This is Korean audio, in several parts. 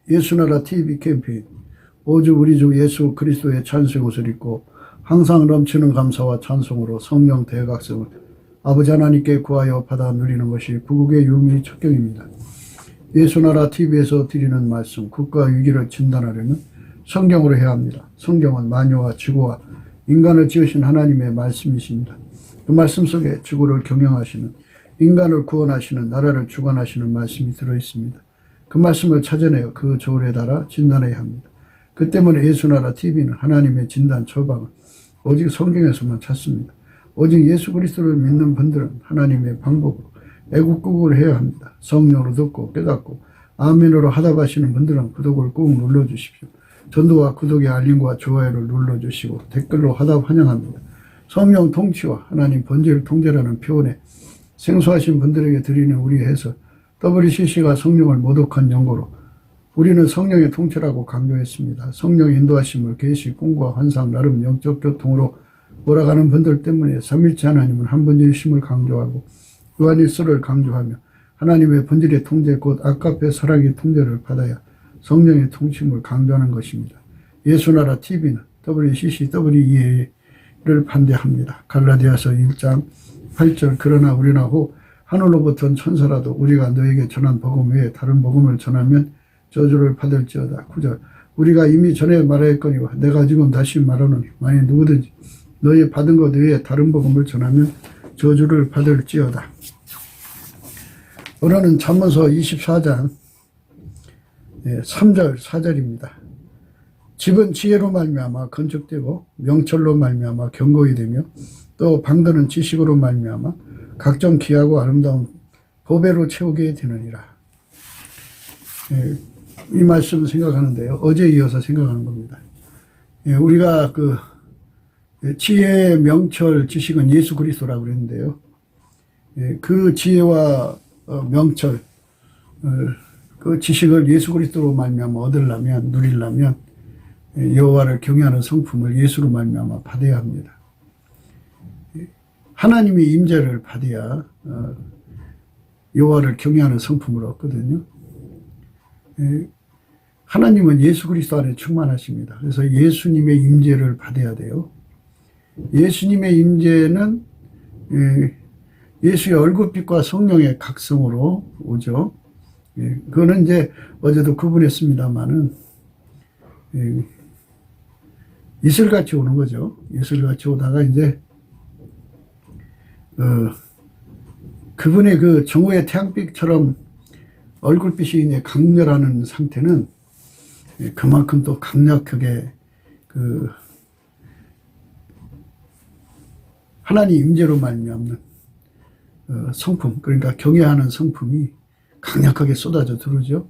예수나라 TV 캠페인. 오직 우리 주 예수 그리스도의 찬송의 옷을 입고 항상 넘치는 감사와 찬송으로 성령 대각성을 아버지 하나님께 구하여 받아 누리는 것이 구국의 유미 척경입니다. 예수나라 TV에서 드리는 말씀, 국가 위기를 진단하려면 성경으로 해야 합니다. 성경은 만유와 지구와 인간을 지으신 하나님의 말씀이십니다. 그 말씀 속에 지구를 경영하시는, 인간을 구원하시는, 나라를 주관하시는 말씀이 들어있습니다. 그 말씀을 찾아내어 그 조언에 따라 진단해야 합니다. 그 때문에 예수나라 TV는 하나님의 진단 처방을 오직 성경에서만 찾습니다. 오직 예수 그리스도를 믿는 분들은 하나님의 방법으로 애국국을 해야 합니다. 성령으로 듣고 깨닫고 아멘으로 하답하시는 분들은 구독을 꾹 눌러주십시오. 전도와 구독의 알림과 좋아요를 눌러주시고 댓글로 하답 환영합니다. 성령 통치와 하나님 번제를 통제라는 표현에 생소하신 분들에게 드리는 우리 해설 WCC가 성령을 모독한 연고로 우리는 성령의 통치라고 강조했습니다. 성령의 인도하심을 계시, 꿈과 환상, 나름 영적 교통으로 몰아가는 분들 때문에 삼일체 하나님은 한 분이심을 강조하고 요한일서를 강조하며 하나님의 본질의 통제 곧 아까페 사랑의 통제를 받아야 성령의 통치를 강조하는 것입니다. 예수나라 TV는 WCC, WEA를 반대합니다. 갈라디아서 1장 8절 그러나 우리나 호 하늘로부터 천사라도 우리가 너에게 전한 복음 외에 다른 복음을 전하면 저주를 받을지어다. 9절 우리가 이미 전에 말하였거니와 내가 지금 다시 말하노니 만일 누구든지 너희 받은 것 외에 다른 복음을 전하면 저주를 받을지어다. 오늘은 잠언서 24장 3절 4절입니다. 집은 지혜로 말미암아 건축되고 명철로 말미암아 견고히 되며 또 방도는 지식으로 말미암아 각종 귀하고 아름다운 보배로 채우게 되느니라. 이 말씀 생각하는데요. 어제 이어서 생각하는 겁니다. 우리가 그 지혜의 명철 지식은 예수 그리스도라고 그랬는데요. 그 지혜와 명철 그 지식을 예수 그리스도로 말미암아 얻으려면 누리려면 여호와를 경외하는 성품을 예수로 말미암아 받아야 합니다. 하나님의 임재를 받아야 여호와를 경외하는 성품을 얻거든요. 하나님은 예수 그리스도 안에 충만하십니다. 그래서 예수님의 임재를 받아야 돼요. 예수님의 임재는 예수의 얼굴빛과 성령의 각성으로 오죠. 그거는 이제 어제도 구분했습니다만은 이슬같이 오는 거죠. 이슬같이 오다가 이제 그분의 그 정오의 태양빛처럼 얼굴빛이 이제 강렬하는 상태는 그만큼 또 강력하게 그 하나님 임재로 말미암는 성품, 그러니까 경외하는 성품이 강력하게 쏟아져 들어오죠.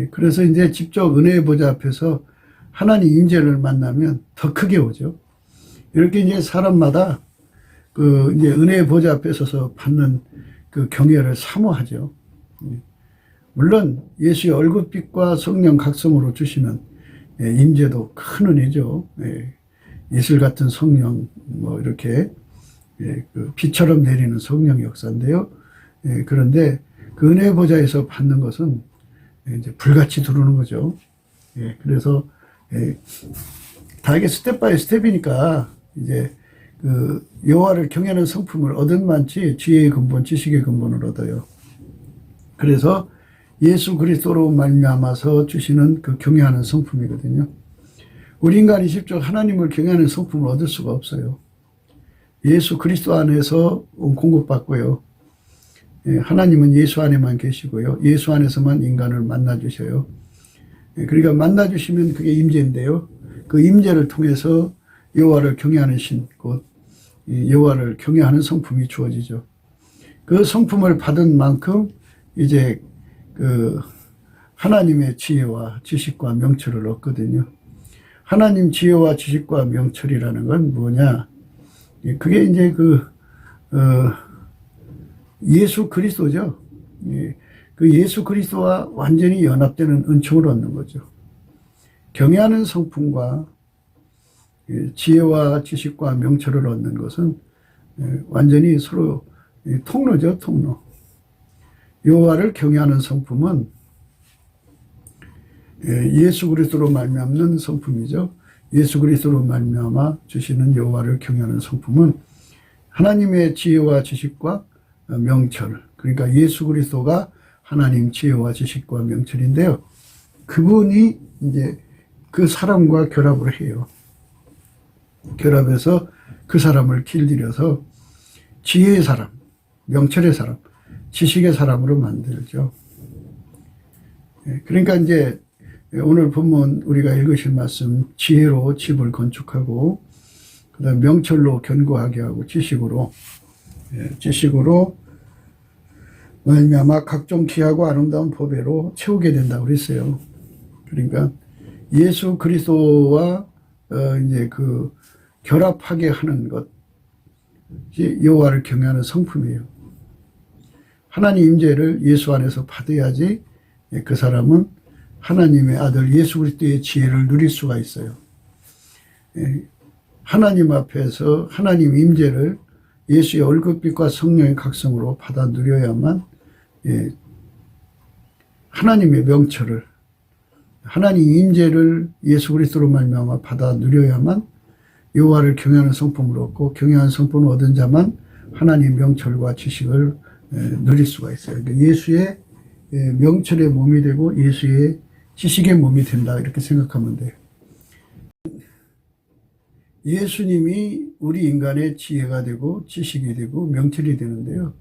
그래서 이제 직접 은혜의 보좌 앞에서 하나님 임재를 만나면 더 크게 오죠. 이렇게 이제 사람마다 그 이제 은혜의 보좌 앞에 서서 받는 그 경외를 사모하죠. 물론 예수의 얼굴빛과 성령 각성으로 주시는 임재도 큰 은혜죠. 예술 같은 성령 뭐 이렇게 그 비처럼 내리는 성령 역사인데요. 그런데 그 은혜의 보좌에서 받는 것은 이제 불같이 들어오는 거죠. 그래서 다 이게 스텝 바이 스텝이니까 이제 그 여호와를 경외하는 성품을 얻은 만치 지혜의 근본, 지식의 근본을 얻어요. 그래서 예수 그리스도로 말미암아서 주시는 그 경외하는 성품이거든요. 우리 인간이 직접 하나님을 경외하는 성품을 얻을 수가 없어요. 예수 그리스도 안에서 공급받고요. 하나님은 예수 안에만 계시고요. 예수 안에서만 인간을 만나 주셔요. 그러니까 만나 주시면 그게 임재인데요. 그 임재를 통해서 여호와를 경외하는 신, 곧 여호와를 경외하는 성품이 주어지죠. 그 성품을 받은 만큼 이제 그 하나님의 지혜와 지식과 명철을 얻거든요. 하나님 지혜와 지식과 명철이라는 건 뭐냐? 그게 이제 예수 그리스도죠. 그 예수 그리스도와 완전히 연합되는 은총을 얻는 거죠. 경외하는 성품과 지혜와 지식과 명철을 얻는 것은 완전히 서로 통로죠, 통로. 여호와를 경외하는 성품은 예수 그리스도로 말미암는 성품이죠. 예수 그리스도로 말미암아 주시는 여호와를 경외하는 성품은 하나님의 지혜와 지식과 명철, 그러니까 예수 그리스도가 하나님 지혜와 지식과 명철인데요. 그분이 이제 그 사람과 결합을 해요. 결합해서 그 사람을 길들여서 지혜의 사람, 명철의 사람, 지식의 사람으로 만들죠. 그러니까 이제 오늘 본문 우리가 읽으실 말씀, 지혜로 집을 건축하고 그다음 명철로 견고하게 하고 지식으로 말미암아 각종 귀하고 아름다운 보배로 채우게 된다고 그랬어요. 그러니까 예수 그리스도와 이제 그 결합하게 하는 것, 여호와를 경외하는 성품이에요. 하나님 임재를 예수 안에서 받아야지 그 사람은 하나님의 아들 예수 그리스도의 지혜를 누릴 수가 있어요. 하나님 앞에서 하나님 임재를 예수의 얼굴빛과 성령의 각성으로 받아 누려야만 하나님의 명철을, 하나님 임재를 예수 그리스도로 말미암아 받아 누려야만 여호와를 경외하는 성품을 얻고, 경외하는 성품을 얻은 자만 하나님 명철과 지식을 누릴 수가 있어요. 그러니까 예수의 명철의 몸이 되고 예수의 지식의 몸이 된다, 이렇게 생각하면 돼요. 예수님이 우리 인간의 지혜가 되고 지식이 되고 명철이 되는데요.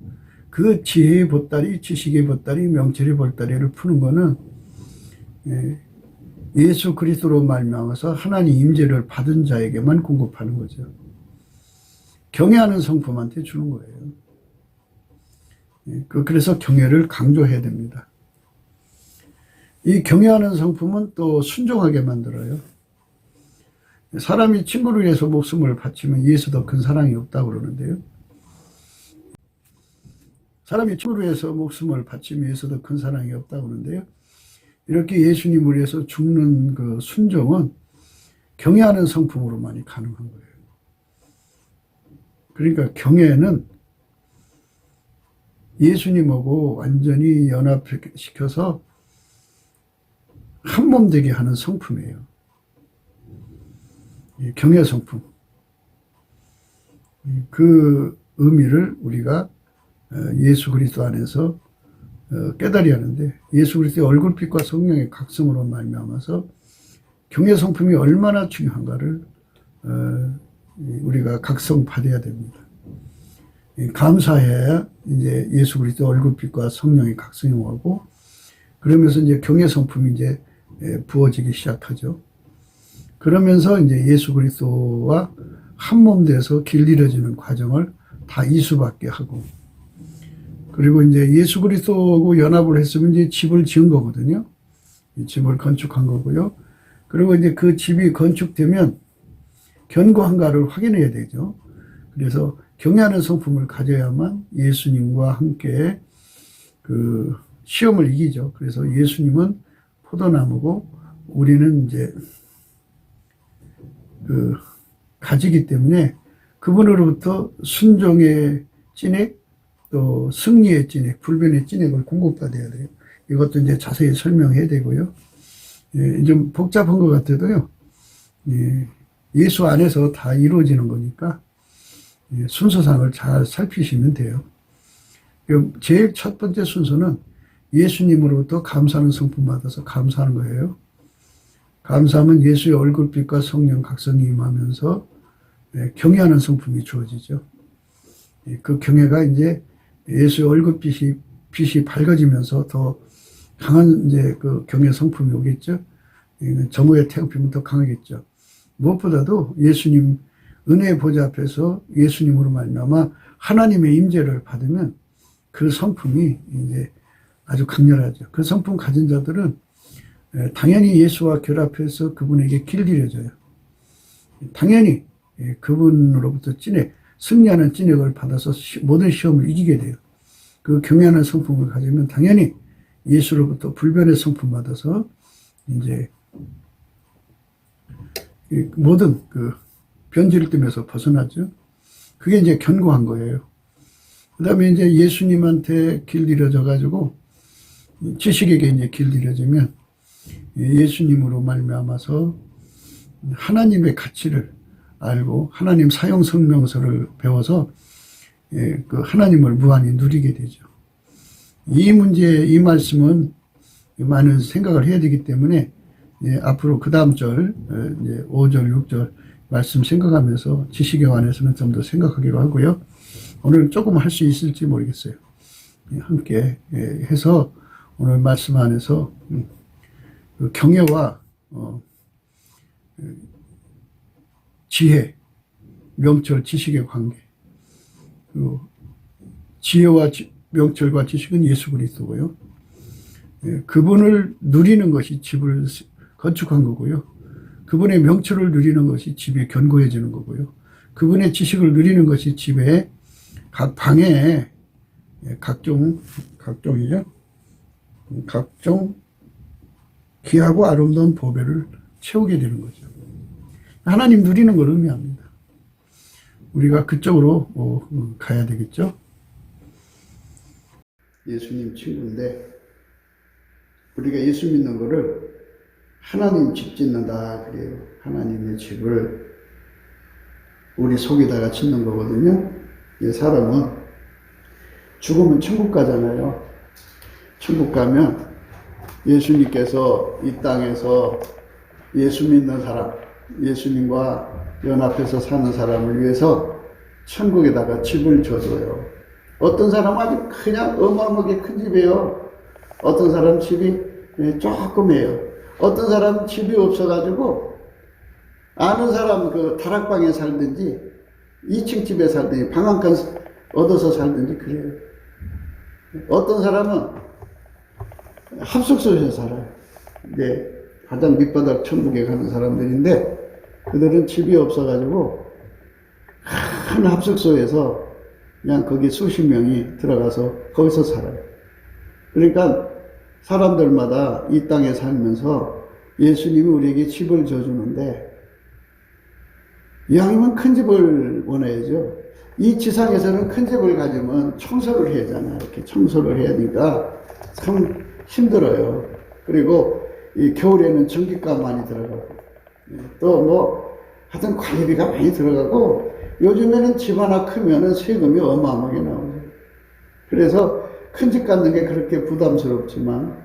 그 지혜의 보따리, 지식의 보따리, 명철의 보따리를 푸는 거는 예수 그리스도로 말미암아서 하나님 임재를 받은 자에게만 공급하는 거죠. 경외하는 성품한테 주는 거예요. 그래서 경외를 강조해야 됩니다. 이 경외하는 성품은 또 순종하게 만들어요. 사람이 친구를 위해서 목숨을 바치면 이에서 더 큰 사랑이 없다고 그러는데요. 사람이 친구를 위해서 목숨을 바치면 이에서 더 큰 사랑이 없다고 그러는데요. 이렇게 예수님을 위해서 죽는 그 순종은 경외하는 성품으로만이 가능한 거예요. 그러니까 경외는 예수님하고 완전히 연합시켜서 한 몸 되게 하는 성품이에요. 경외 성품. 그 의미를 우리가 예수 그리스도 안에서 깨달아야 하는데, 예수 그리스도의 얼굴빛과 성령의 각성으로 말미암아서 경외 성품이 얼마나 중요한가를 우리가 각성받아야 됩니다. 감사해야 이제 예수 그리스도 얼굴빛과 성령의 각성이 오고, 그러면서 이제 경외 성품이 이제 부어지기 시작하죠. 그러면서 이제 예수 그리스도와 한 몸 돼서 길들여지는 과정을 다 이수받게 하고, 그리고 이제 예수 그리스도하고 연합을 했으면 이제 집을 지은 거거든요. 집을 건축한 거고요. 그리고 이제 그 집이 건축되면 견고한가를 확인해야 되죠. 그래서 경외하는 성품을 가져야만 예수님과 함께 그 시험을 이기죠. 그래서 예수님은 포도나무고 우리는 이제 그 가지기 때문에 그분으로부터 순종의 찐액, 또 승리의 찐액, 불변의 찐액을 공급받아야 돼요. 이것도 이제 자세히 설명해야 되고요. 좀 복잡한 것 같아도요. 예수 안에서 다 이루어지는 거니까 순서상을 잘 살피시면 돼요. 제일 첫 번째 순서는 예수님으로부터 감사하는 성품 받아서 감사하는 거예요. 감사하면 예수의 얼굴빛과 성령 각성이 임하면서 경외하는 성품이 주어지죠. 그 경외가 이제 예수의 얼굴빛이 밝아지면서 더 강한 이제 그 경외 성품이 오겠죠. 정오의 태양빛은 더 강하겠죠. 무엇보다도 예수님 은혜의 보좌 앞에서 예수님으로 말미암아 하나님의 임재를 받으면 그 성품이 이제 아주 강렬하죠. 그 성품 가진 자들은 당연히 예수와 결합해서 그분에게 길들여져요. 당연히 그분으로부터 찐액, 승리하는 찐액을 받아서 모든 시험을 이기게 돼요. 그 경외하는 성품을 가지면 당연히 예수로부터 불변의 성품 받아서 이제 모든 그 변질됨에서 벗어나죠. 그게 이제 견고한 거예요. 그 다음에 이제 예수님한테 길들여져 가지고 지식에게 이제 길들여지면 예수님으로 말미암아서 하나님의 가치를 알고 하나님 사형 성명서를 배워서 그 하나님을 무한히 누리게 되죠. 이 문제, 이 말씀은 많은 생각을 해야 되기 때문에 앞으로 그 다음 절, 5절, 6절 말씀 생각하면서 지식에 관해서는 좀 더 생각하기로 하고요. 오늘 조금 할 수 있을지 모르겠어요. 함께 해서 오늘 말씀 안에서 경외와 지혜, 명철, 지식의 관계. 그리고 지혜와 명철과 지식은 예수 그리스도고요. 그분을 누리는 것이 집을 건축한 거고요. 그분의 명철을 누리는 것이 집이 견고해지는 거고요. 그분의 지식을 누리는 것이 집에 각 방에 각종이죠. 각종 귀하고 아름다운 보배를 채우게 되는 거죠. 하나님 누리는 걸 의미합니다. 우리가 그쪽으로 가야 되겠죠. 예수님 친구인데 우리가 예수 믿는 거를 하나님 집 짓는다 그래요. 하나님의 집을 우리 속에다가 짓는 거거든요. 이 사람은 죽으면 천국 가잖아요. 천국 가면 예수님께서 이 땅에서 예수 믿는 사람, 예수님과 연합해서 사는 사람을 위해서 천국에다가 집을 줘줘요. 어떤 사람은 아주 그냥 어마어마하게 큰 집이에요. 어떤 사람 집이 조금이에요. 어떤 사람은 집이 없어가지고 아는 사람 그 다락방에 살든지 2층 집에 살든지 방 한 칸 얻어서 살든지 그래요. 어떤 사람은 합숙소에서 살아요. 이제 가장 밑바닥 천국에 가는 사람들인데 그들은 집이 없어가지고 큰 합숙소에서 그냥 거기 수십 명이 들어가서 거기서 살아요. 그러니까 사람들마다 이 땅에 살면서 예수님이 우리에게 집을 줘주는데 이왕이면 큰 집을 원해야죠. 이 지상에서는 큰 집을 가지면 청소를 해야 하잖아요. 이렇게 청소를 해야 하니까 참 힘들어요. 그리고 이 겨울에는 전기값 많이 들어가고 또 뭐 하여튼 관리비가 많이 들어가고 요즘에는 집 하나 크면은 세금이 어마어마하게 나오죠. 그래서 큰 집 갖는 게 그렇게 부담스럽지만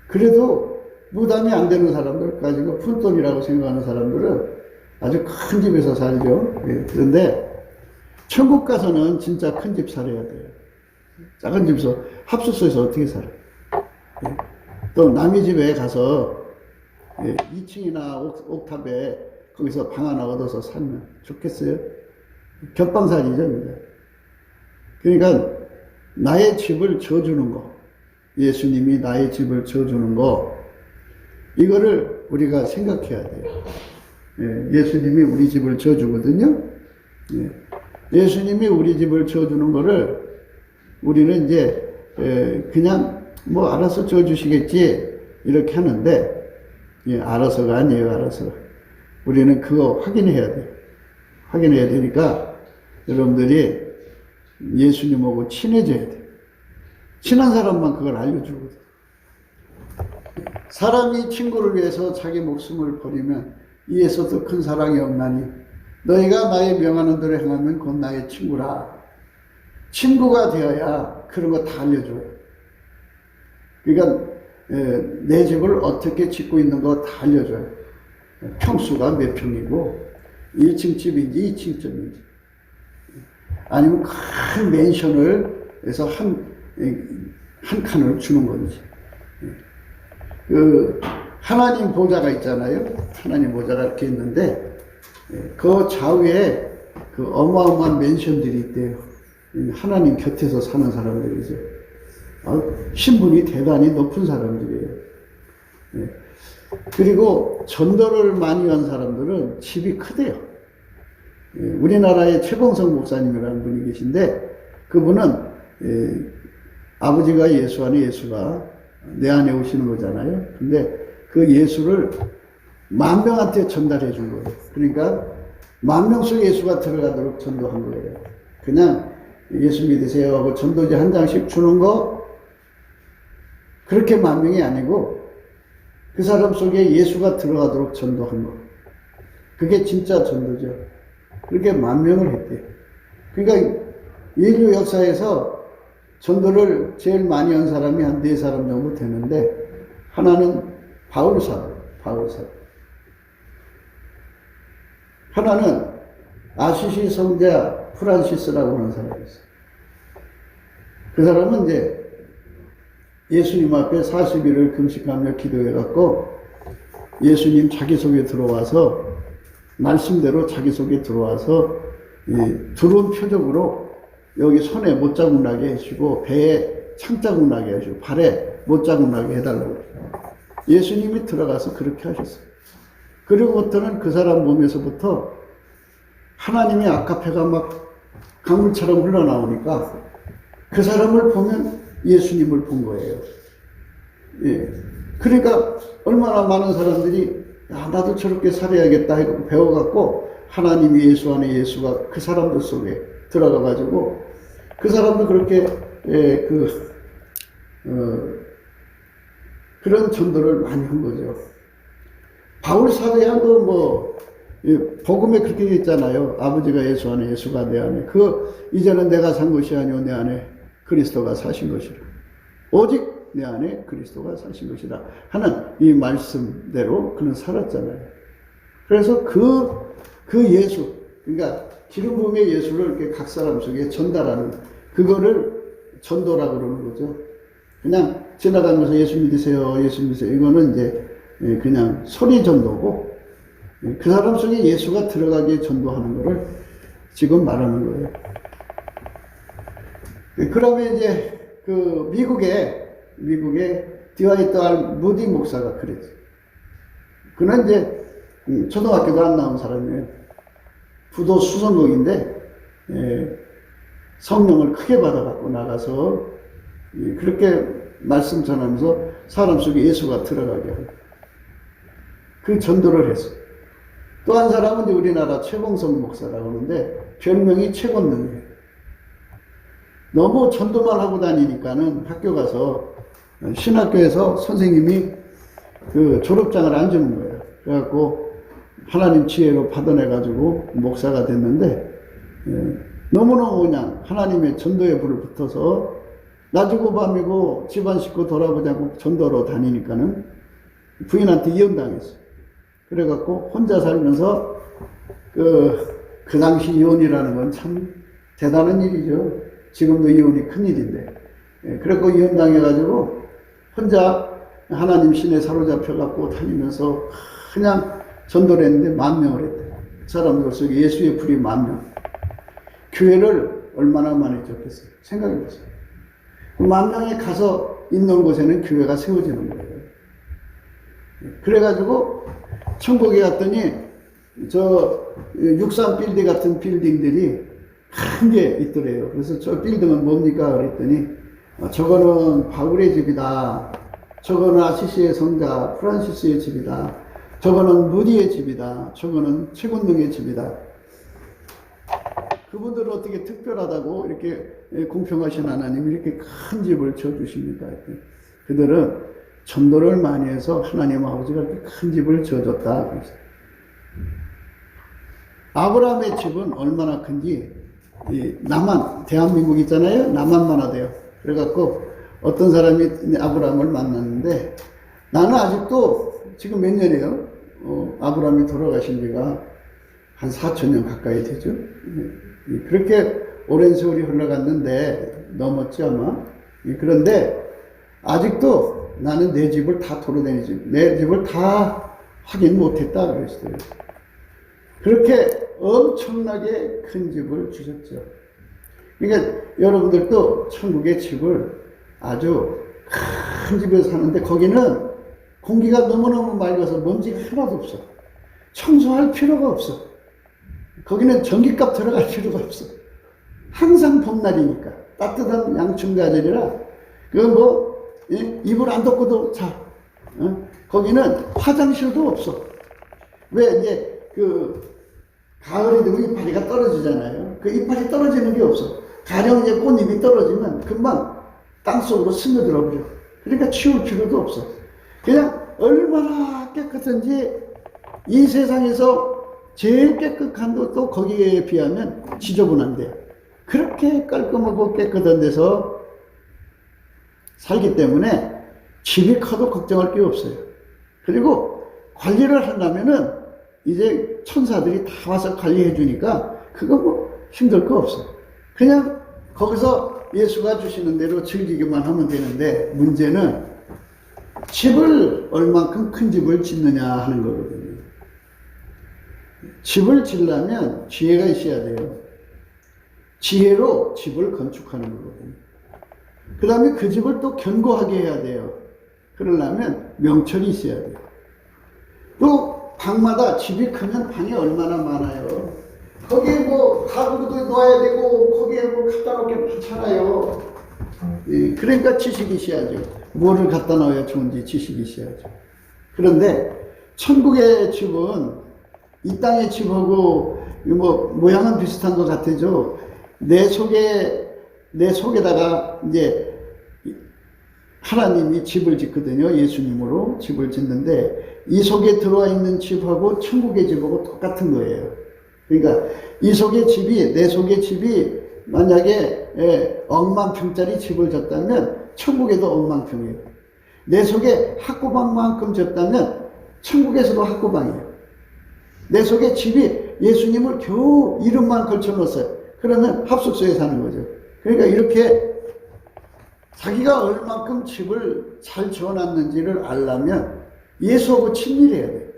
그래도 부담이 안 되는 사람들 가지고 푼돈이라고 생각하는 사람들은 아주 큰 집에서 살죠. 그런데 천국 가서는 진짜 큰 집 살아야 돼요. 작은 집에서 합숙소에서 어떻게 살아요? 또 남의 집에 가서 2층이나 옥탑에 거기서 방 하나 얻어서 살면 좋겠어요? 겹방살이죠. 그러니까 나의 집을 져주는 거, 예수님이 나의 집을 져주는 거, 이거를 우리가 생각해야 돼요. 예수님이 우리 집을 져주거든요. 예수님이 우리 집을 져주는 거를 우리는 이제 그냥 뭐 알아서 져주시겠지 이렇게 하는데 알아서가 아니에요. 알아서 우리는 그거 확인해야 돼요. 확인해야 되니까 여러분들이 예수님하고 친해져야 돼요. 친한 사람만 그걸 알려주거든. 사람이 친구를 위해서 자기 목숨을 버리면 이에서 더 큰 사랑이 없나니 너희가 나의 명하는 대로 행하면 곧 나의 친구라. 친구가 되어야 그런 거 다 알려줘요. 그러니까 내 집을 어떻게 짓고 있는 거 다 알려줘요. 평수가 몇 평이고 1층 집인지 2층 집인지 아니면 큰 맨션을 해서 한 칸을 주는 건지. 그 하나님 보좌가 있잖아요. 하나님 보좌가 이렇게 있는데 그 좌우에 그 어마어마한 맨션들이 있대요. 하나님 곁에서 사는 사람들이죠. 신분이 대단히 높은 사람들이에요. 그리고 전도를 많이 한 사람들은 집이 크대요. 우리나라의 최봉성 목사님이라는 분이 계신데 그분은 아버지가 예수 안에 예수가 내 안에 오시는 거잖아요. 근데 그 예수를 10,000명한테 전달해 준 거예요. 그러니까 10,000명 속에 예수가 들어가도록 전도한 거예요. 그냥 예수 믿으세요 하고 전도지 한 장씩 주는 거 그렇게 10,000명이 아니고 그 사람 속에 예수가 들어가도록 전도한 거. 그게 진짜 전도죠. 그렇게 10,000명을 했대요. 그러니까 인류 역사에서 전도를 제일 많이 한 사람이 한 4사람 정도 되는데, 하나는 바울 사도. 하나는 아시시 성자 프란시스라고 하는 사람이 있어요. 그 사람은 이제 예수님 앞에 40일을 금식하며 기도해갖고 예수님 자기 속에 들어와서 말씀대로 자기 속에 들어와서 들어온 표적으로 여기 손에 못자국 나게 해주고 배에 창자국 나게 해주고 발에 못자국 나게 해달라고 예수님이 들어가서 그렇게 하셨어요. 그리고부터는 그 사람 몸에서부터 하나님의 아카페가 막 강물처럼 흘러나오니까 그 사람을 보면 예수님을 본 거예요. 예. 그러니까 얼마나 많은 사람들이 야, 나도 저렇게 살아야겠다 하고 배워갖고 하나님이 예수 안에 예수가 그 사람들 속에 들어가가지고 그 사람도 그렇게 그런 전도를 많이 한 거죠. 바울 사도야도 뭐 복음에 그렇게 있잖아요. 아버지가 예수 안에 예수가 내 안에 이제는 내가 산 것이 아니오 내 안에 그리스도가 사신 것이라. 오직 내 안에 그리스도가 사신 것이다 하는 이 말씀대로 그는 살았잖아요. 그래서 그 예수, 그러니까 기름 부음의 예수를 이렇게 각 사람 속에 전달하는 그거를 전도라고 그러는 거죠. 그냥 지나가면서 예수 믿으세요, 예수 믿으세요. 이거는 이제 그냥 소리 전도고 그 사람 속에 예수가 들어가게 전도하는 거를 지금 말하는 거예요. 그러면 이제 그 미국의 디와이트 알 무디 목사가 그랬죠. 그는 이제 초등학교도 안 나온 사람이에요. 부도 수성국인데 성령을 크게 받아갖고 나가서 그렇게 말씀 전하면서 사람 속에 예수가 들어가게 하고 그 전도를 했어요. 또 한 사람은 이제 우리나라 최봉성 목사라고 하는데 별명이 최권능이에요. 너무 전도만 하고 다니니까는 학교 가서 신학교에서 선생님이 그 졸업장을 안 주는 거예요. 그래갖고 하나님 지혜로 받아내가지고 목사가 됐는데 너무너무 그냥 하나님의 전도의 불을 붙어서 낮이고 밤이고 집안 식구 돌아보자고 전도로 다니니까는 부인한테 이혼당했어요. 그래갖고 혼자 살면서 그 당시 이혼이라는 건 참 대단한 일이죠. 지금도 이혼이 큰일인데. 그래갖고 이혼당해가지고 혼자 하나님 신에 사로잡혀갖고 다니면서 그냥 전도를 했는데 10,000명을 했대요. 그 사람들 속에 예수의 불이 10,000명. 교회를 얼마나 많이 줬겠어요. 생각해보세요. 10,000명이 가서 있는 곳에는 교회가 세워지는 거예요. 그래가지고 천국에 갔더니 저 63빌딩 같은 빌딩들이 큰 게 있더래요. 그래서 저 빌딩은 뭡니까? 그랬더니 저거는 바울의 집이다. 저거는 아시시의 성자 프란시스의 집이다. 저거는 무디의 집이다. 저거는 최권능의 집이다. 그분들은 어떻게 특별하다고 이렇게 공평하신 하나님이 이렇게 큰 집을 지어주십니까? 그들은 전도를 많이 해서 하나님 아버지가 이렇게 큰 집을 지어줬다. 아브라함의 집은 얼마나 큰지 남한, 대한민국 있잖아요. 남한만 하대요. 그래갖고 어떤 사람이 아브라함을 만났는데 나는 아직도 지금 몇 년이에요? 아브라함이 돌아가신 지가 한 4,000년 가까이 되죠. 그렇게 오랜 세월이 흘러갔는데 넘었지 아마. 그런데 아직도 나는 내 집을 다 돌아다니지 내 집을 다 확인 못했다 그랬어요. 그렇게 엄청나게 큰 집을 주셨죠. 그러니까 여러분들도 천국의 집을 아주 큰 집에 사는데 거기는 공기가 너무너무 맑아서 먼지가 하나도 없어. 청소할 필요가 없어. 거기는 전기값 들어갈 필요가 없어. 항상 봄날이니까 따뜻한 양춘가절이라 그건 뭐 이불 안 덮고도 자. 거기는 화장실도 없어. 왜 이제 가을이 되면 이파리가 떨어지잖아요. 그 이파리 떨어지는 게 없어. 가령 이제 꽃잎이 떨어지면 금방 땅속으로 스며들어 버려. 그러니까 치울 필요도 없어. 그냥 얼마나 깨끗한지 이 세상에서 제일 깨끗한 것도 거기에 비하면 지저분한데 그렇게 깔끔하고 깨끗한 데서 살기 때문에 집이 커도 걱정할 게 없어요. 그리고 관리를 하려면은 이제 천사들이 다 와서 관리해 주니까 그거 뭐 힘들 거 없어. 그냥 거기서 예수가 주시는 대로 즐기기만 하면 되는데 문제는 집을 얼만큼 큰 집을 짓느냐 하는 거거든요. 집을 지으려면 지혜가 있어야 돼요. 지혜로 집을 건축하는 거거든요. 그 다음에 그 집을 또 견고하게 해야 돼요. 그러려면 명철이 있어야 돼요. 또 방마다 집이 크면 방이 얼마나 많아요. 거기에 뭐 가구도 놓아야 되고 거기에 뭐 갖다 놓을 게 많잖아요. 그러니까 지식이 있어야죠. 뭐를 갖다 놔야 좋은지 지식이 있어야죠. 그런데 천국의 집은 이 땅의 집하고 뭐 모양은 비슷한 것 같아죠. 내 속에다가 이제 하나님이 집을 짓거든요. 예수님으로 집을 짓는데 이 속에 들어와 있는 집하고 천국의 집하고 똑같은 거예요. 그러니까 이 속의 집이, 내 속의 집이 만약에 억만 평짜리 집을 졌다면 천국에도 억만 평이에요. 내 속에 학구방만큼 졌다면 천국에서도 학구방이에요. 내 속에 집이 예수님을 겨우 이름만 걸쳐놓았어요. 그러면 합숙소에 사는 거죠. 그러니까 이렇게 자기가 얼만큼 집을 잘 지어놨는지를 알려면 예수하고 친밀해야 돼요.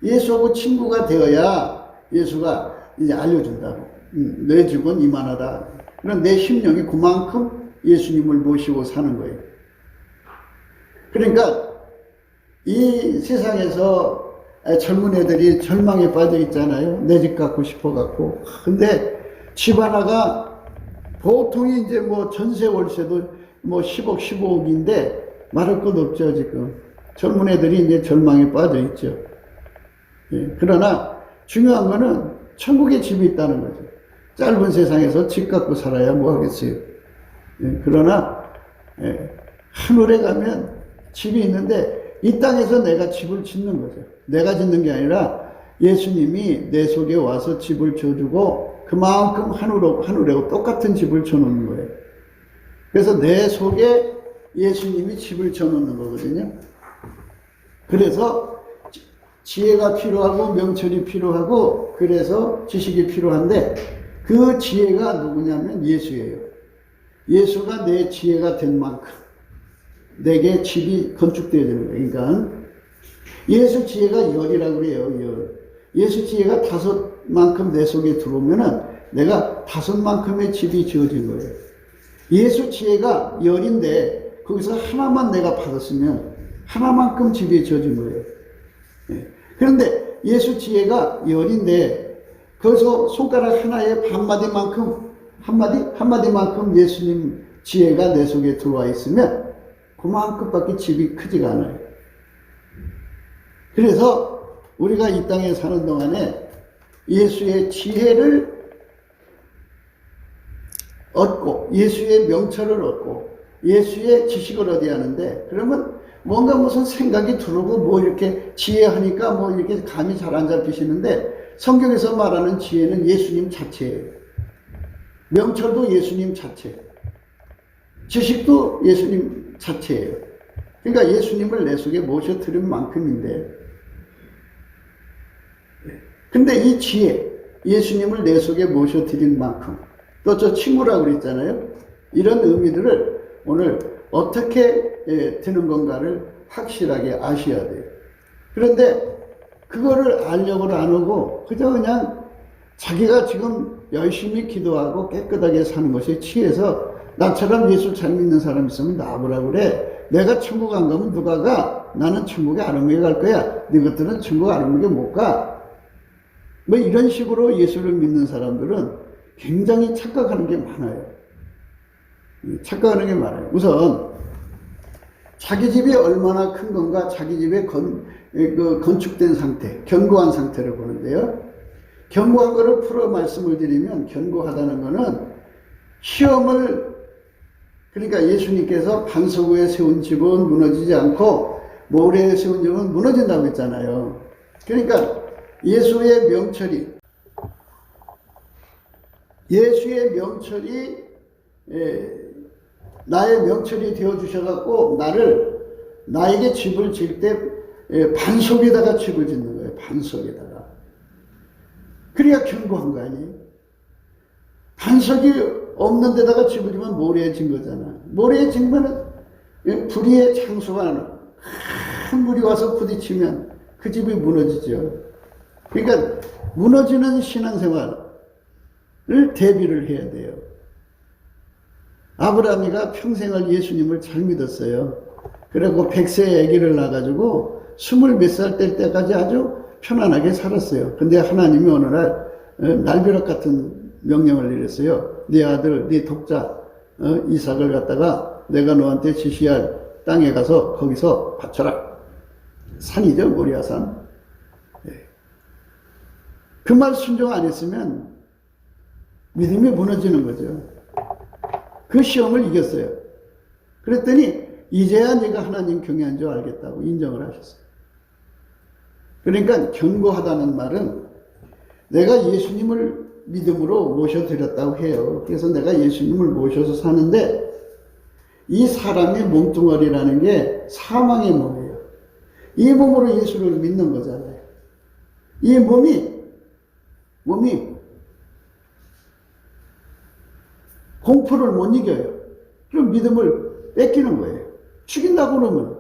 예수하고 친구가 되어야 예수가 이제 알려준다고. 내 집은 이만하다. 그럼 내 심령이 그만큼 예수님을 모시고 사는 거예요. 그러니까 이 세상에서 젊은 애들이 절망에 빠져 있잖아요. 내 집 갖고 싶어 갖고. 근데 집 하나가 보통이 이제 뭐 전세 월세도 뭐 10억, 15억인데 말할 것 없죠, 지금. 젊은 애들이 이제 절망에 빠져 있죠. 예, 그러나 중요한 거는 천국에 집이 있다는 거죠. 짧은 세상에서 집 갖고 살아야 뭐 하겠어요. 예, 그러나 하늘에 가면 집이 있는데 이 땅에서 내가 집을 짓는 거죠. 내가 짓는 게 아니라 예수님이 내 속에 와서 집을 지어주고 그만큼 하늘하고 똑같은 집을 지어놓는 거예요. 그래서 내 속에 예수님이 집을 지어놓는 거거든요. 그래서 지혜가 필요하고 명철이 필요하고 그래서 지식이 필요한데 그 지혜가 누구냐면 예수예요. 예수가 내 지혜가 된 만큼 내게 집이 건축되어지는 거예요. 그러니까 예수 지혜가 열이라고 그래요. 열. 예수 지혜가 5만큼 내 속에 들어오면은 내가 5만큼의 집이 지어진 거예요. 예수 지혜가 열인데 거기서 하나만 내가 받았으면 하나만큼 집이 지어진 거예요. 예. 그런데 예수 지혜가 열인데 거기서 손가락 하나에 반마디만큼 한마디만큼 예수님 지혜가 내 속에 들어와 있으면 그만큼밖에 집이 크지가 않아요. 그래서 우리가 이 땅에 사는 동안에 예수의 지혜를 얻고 예수의 명철을 얻고 예수의 지식을 얻어야 하는데 그러면 뭔가 무슨 생각이 들고 뭐 이렇게 지혜하니까 뭐 이렇게 감이 잘 안 잡히시는데 성경에서 말하는 지혜는 예수님 자체예요. 명철도 예수님 자체, 지식도 예수님 자체예요. 그러니까 예수님을 내 속에 모셔드린 만큼인데 근데 이 지혜, 예수님을 내 속에 모셔드린 만큼 또 저 친구라고 그랬잖아요. 이런 의미들을 오늘 어떻게 되는 건가를 확실하게 아셔야 돼요. 그런데 그거를 알려고 안 하고 그냥 자기가 지금 열심히 기도하고 깨끗하게 사는 것에 취해서 나처럼 예수 잘 믿는 사람 있으면 나보라 그래. 내가 천국 안 가면 누가 가? 나는 천국에 아름하게 갈 거야. 너희들은 천국 아름하게 못 가. 뭐 이런 식으로 예수를 믿는 사람들은 굉장히 착각하는 게 많아요. 착각하는 게 많아요. 우선 자기 집이 얼마나 큰 건가 자기 집에 건축된 상태, 견고한 상태를 보는데요. 견고한 거를 풀어 말씀을 드리면 견고하다는 거는 시험을 그러니까 예수님께서 반석 위에 세운 집은 무너지지 않고 모래에 세운 점은 무너진다고 했잖아요. 그러니까 예수의 명철이 나의 명철이 되어 주셔갖고 나에게 집을 지을 때 반석에다가 집을 짓는 거예요. 반석에다가. 그래야 견고한 거 아니에요? 반석이 없는 데다가 집을 지면 모래에 진 거잖아. 모래에 지면은 불의의 창수가 큰 물이 와서 부딪히면 그 집이 무너지죠. 그러니까 무너지는 신앙생활을 대비를 해야 돼요. 아브라함이가 평생을 예수님을 잘 믿었어요. 그리고 100세 아기를 낳아가지고 20몇 살 될 때까지 아주 편안하게 살았어요. 근데 하나님이 어느 날 날벼락 같은 명령을 내렸어요. 네 아들, 네 독자 이삭을 갖다가 내가 너한테 지시할 땅에 가서 거기서 바쳐라. 산이죠, 모리아산. 그 말 순종 안 했으면 믿음이 무너지는 거죠. 그 시험을 이겼어요. 그랬더니 이제야 네가 하나님 경외한 줄 알겠다고 인정을 하셨어요. 그러니까 견고하다는 말은 내가 예수님을 믿음으로 모셔드렸다고 해요. 그래서 내가 예수님을 모셔서 사는데 이 사람의 몸뚱아리라는 게 사망의 몸이에요. 이 몸으로 예수를 믿는 거잖아요. 이 몸이 공포를 못 이겨요. 그럼 믿음을 뺏기는 거예요. 죽인다고 그러면,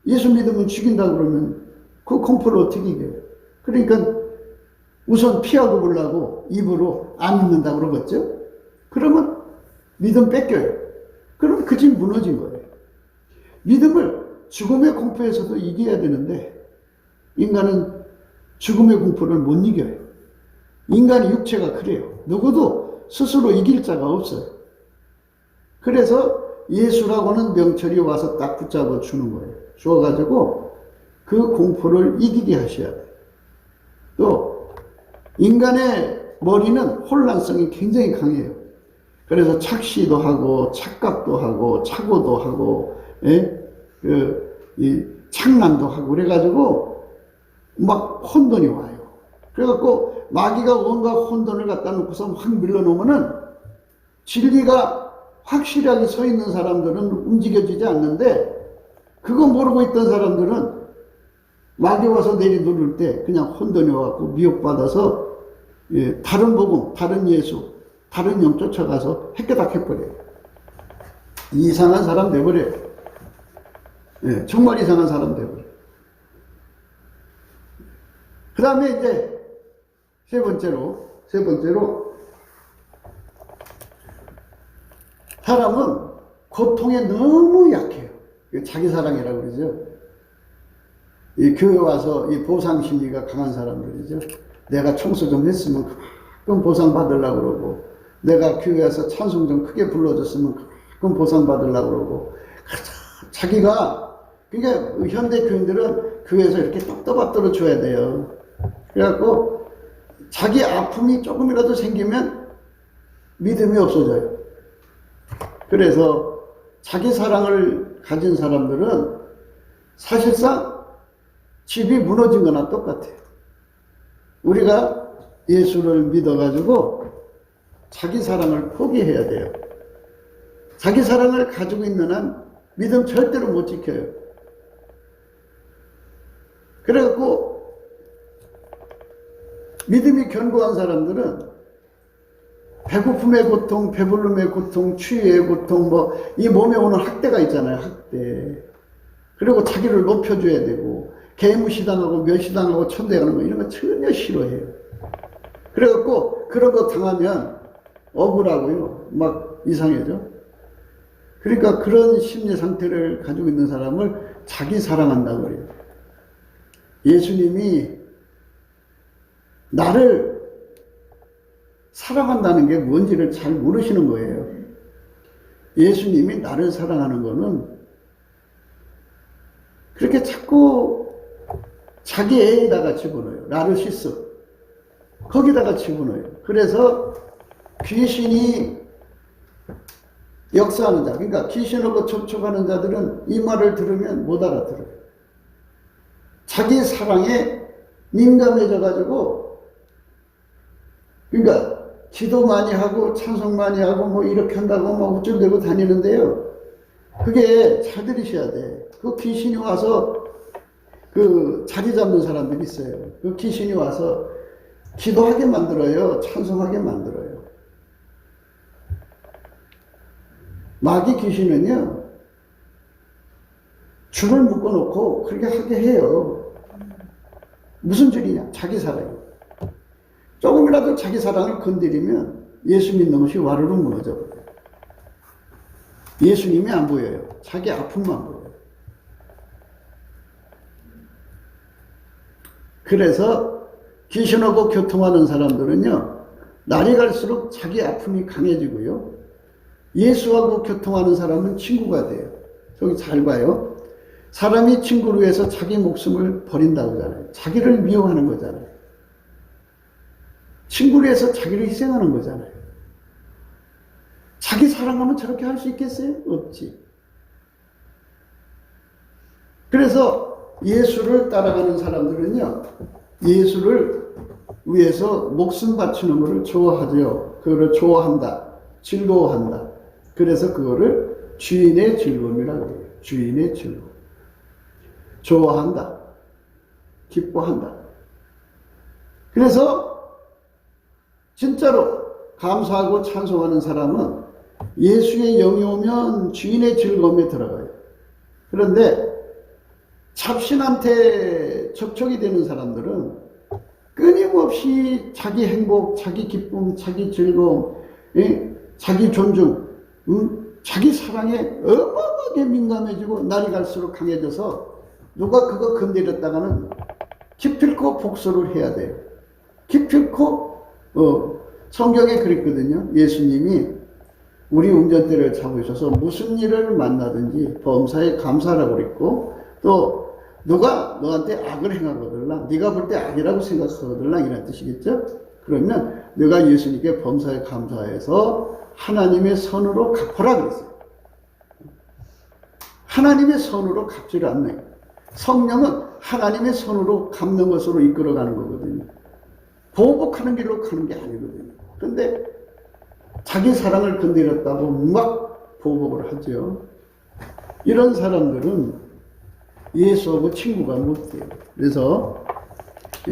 예수 믿으면 죽인다고 그러면 그 공포를 어떻게 이겨요? 그러니까 우선 피하고 보려고 입으로 안 믿는다고 그러겠죠? 그러면 믿음 뺏겨요. 그럼 그 집 무너진 거예요. 믿음을 죽음의 공포에서도 이겨야 되는데 인간은 죽음의 공포를 못 이겨요. 인간의 육체가 그래요. 누구도 스스로 이길 자가 없어요. 그래서 예수라고는 명철이 와서 딱 붙잡아 주는 거예요. 주어가지고 그 공포를 이기게 하셔야 돼요. 또 인간의 머리는 혼란성이 굉장히 강해요. 그래서 착시도 하고 착각도 하고 착오도 하고 창란도 하고 그래가지고 막 혼돈이 와요. 그래갖고 마귀가 온갖 혼돈을 갖다 놓고서 확 밀어놓으면은 진리가 확실하게 서 있는 사람들은 움직여지지 않는데 그거 모르고 있던 사람들은 마귀 와서 내리누를 때 그냥 혼돈이 와갖고 미혹받아서 다른 복음, 다른 예수, 다른 영 쫓아가서 해깨닫해버려요. 이상한 사람 돼버려요. 정말 이상한 사람 돼버려요. 그 다음에 이제 세 번째로 사람은 고통에 너무 약해요. 자기 사랑이라고 그러죠. 이 교회 와서 이 보상 심리가 강한 사람들이죠. 내가 청소 좀 했으면 그럼 보상 받으려고 그러고, 내가 교회 와서 찬송 좀 크게 불러줬으면 그럼 보상 받으려고 그러고, 자기가, 그러니까 현대 교인들은 교회에서 이렇게 떡떡 줘야 돼요. 그래갖고 자기 아픔이 조금이라도 생기면 믿음이 없어져요. 그래서 자기 사랑을 가진 사람들은 사실상 집이 무너진 거나 똑같아요. 우리가 예수를 믿어가지고 자기 사랑을 포기해야 돼요. 자기 사랑을 가지고 있는 한 믿음 절대로 못 지켜요. 그래갖고 믿음이 견고한 사람들은 배고픔의 고통, 배부름의 고통, 추위의 고통, 이 몸에 오는 학대가 있잖아요, 학대. 그리고 자기를 높여줘야 되고, 개무시당하고, 멸시당하고, 천대하는 거, 이런 거 전혀 싫어해요. 그래갖고, 그런 거 당하면 억울하고요, 막 이상해져. 그러니까 그런 심리 상태를 가지고 있는 사람을 자기 사랑한다고 그래요. 예수님이 나를 사랑한다는 게 뭔지를 잘 모르시는 거예요. 예수님이 나를 사랑하는 거는 그렇게 자꾸 자기 애에다가 집어넣어요. 나르시스. 거기다가 집어넣어요. 그래서 귀신이 역사하는 자, 그러니까 귀신하고 접촉하는 자들은 이 말을 들으면 못 알아들어요. 자기 사랑에 민감해져 가지고, 그러니까 기도 많이 하고 찬송 많이 하고 뭐 이렇게 한다고 뭐 우쭐대고 다니는데요. 그게 잘 들으셔야 돼. 그 귀신이 와서 그 자리 잡는 사람들이 있어요. 그 귀신이 와서 기도하게 만들어요. 찬송하게 만들어요. 마귀 귀신은요, 줄을 묶어놓고 그렇게 하게 해요. 무슨 줄이냐? 자기 사랑이에요. 조금이라도 자기 사랑을 건드리면 예수 믿는 것이 와르르 무너져 버려요. 예수님이 안 보여요. 자기 아픔만 보여요. 그래서 귀신하고 교통하는 사람들은요, 날이 갈수록 자기 아픔이 강해지고요, 예수하고 교통하는 사람은 친구가 돼요. 저기 잘 봐요. 사람이 친구를 위해서 자기 목숨을 버린다고 하잖아요. 자기를 미워하는 거잖아요. 친구를 위해서 자기를 희생하는 거잖아요. 자기 사랑하면 저렇게 할 수 있겠어요? 없지. 그래서 예수를 따라가는 사람들은요, 예수를 위해서 목숨 바치는 것을 좋아하죠. 그거를 좋아한다. 즐거워한다. 그래서 그거를 주인의 즐거움이라고 해요. 주인의 즐거움. 좋아한다. 기뻐한다. 그래서 진짜로 감사하고 찬송하는 사람은 예수의 영이 오면 주인의 즐거움에 들어가요. 그런데 잡신한테 접촉이 되는 사람들은 끊임없이 자기 행복, 자기 기쁨, 자기 즐거움, 자기 존중, 자기 사랑에 어마어마하게 민감해지고 날이 갈수록 강해져서 누가 그거 건드렸다가는 기필코 복수를 해야 돼요. 기필코 성경에 그랬거든요. 예수님이 우리 운전대를 잡으셔서 무슨 일을 만나든지 범사에 감사하라고 그랬고, 또 누가 너한테 악을 행하거들라 네가 볼 때 악이라고 생각하거들라 이런 뜻이겠죠. 그러면 내가 예수님께 범사에 감사해서 하나님의 선으로 갚아라 그랬어요. 하나님의 선으로 갚지를 않네요. 성령은 하나님의 선으로 갚는 것으로 이끌어가는 거거든요. 보복하는 길로 가는 게 아니거든요. 그런데 자기 사랑을 건드렸다고 막 보복을 하죠. 이런 사람들은 예수하고 친구가 못 돼요. 그래서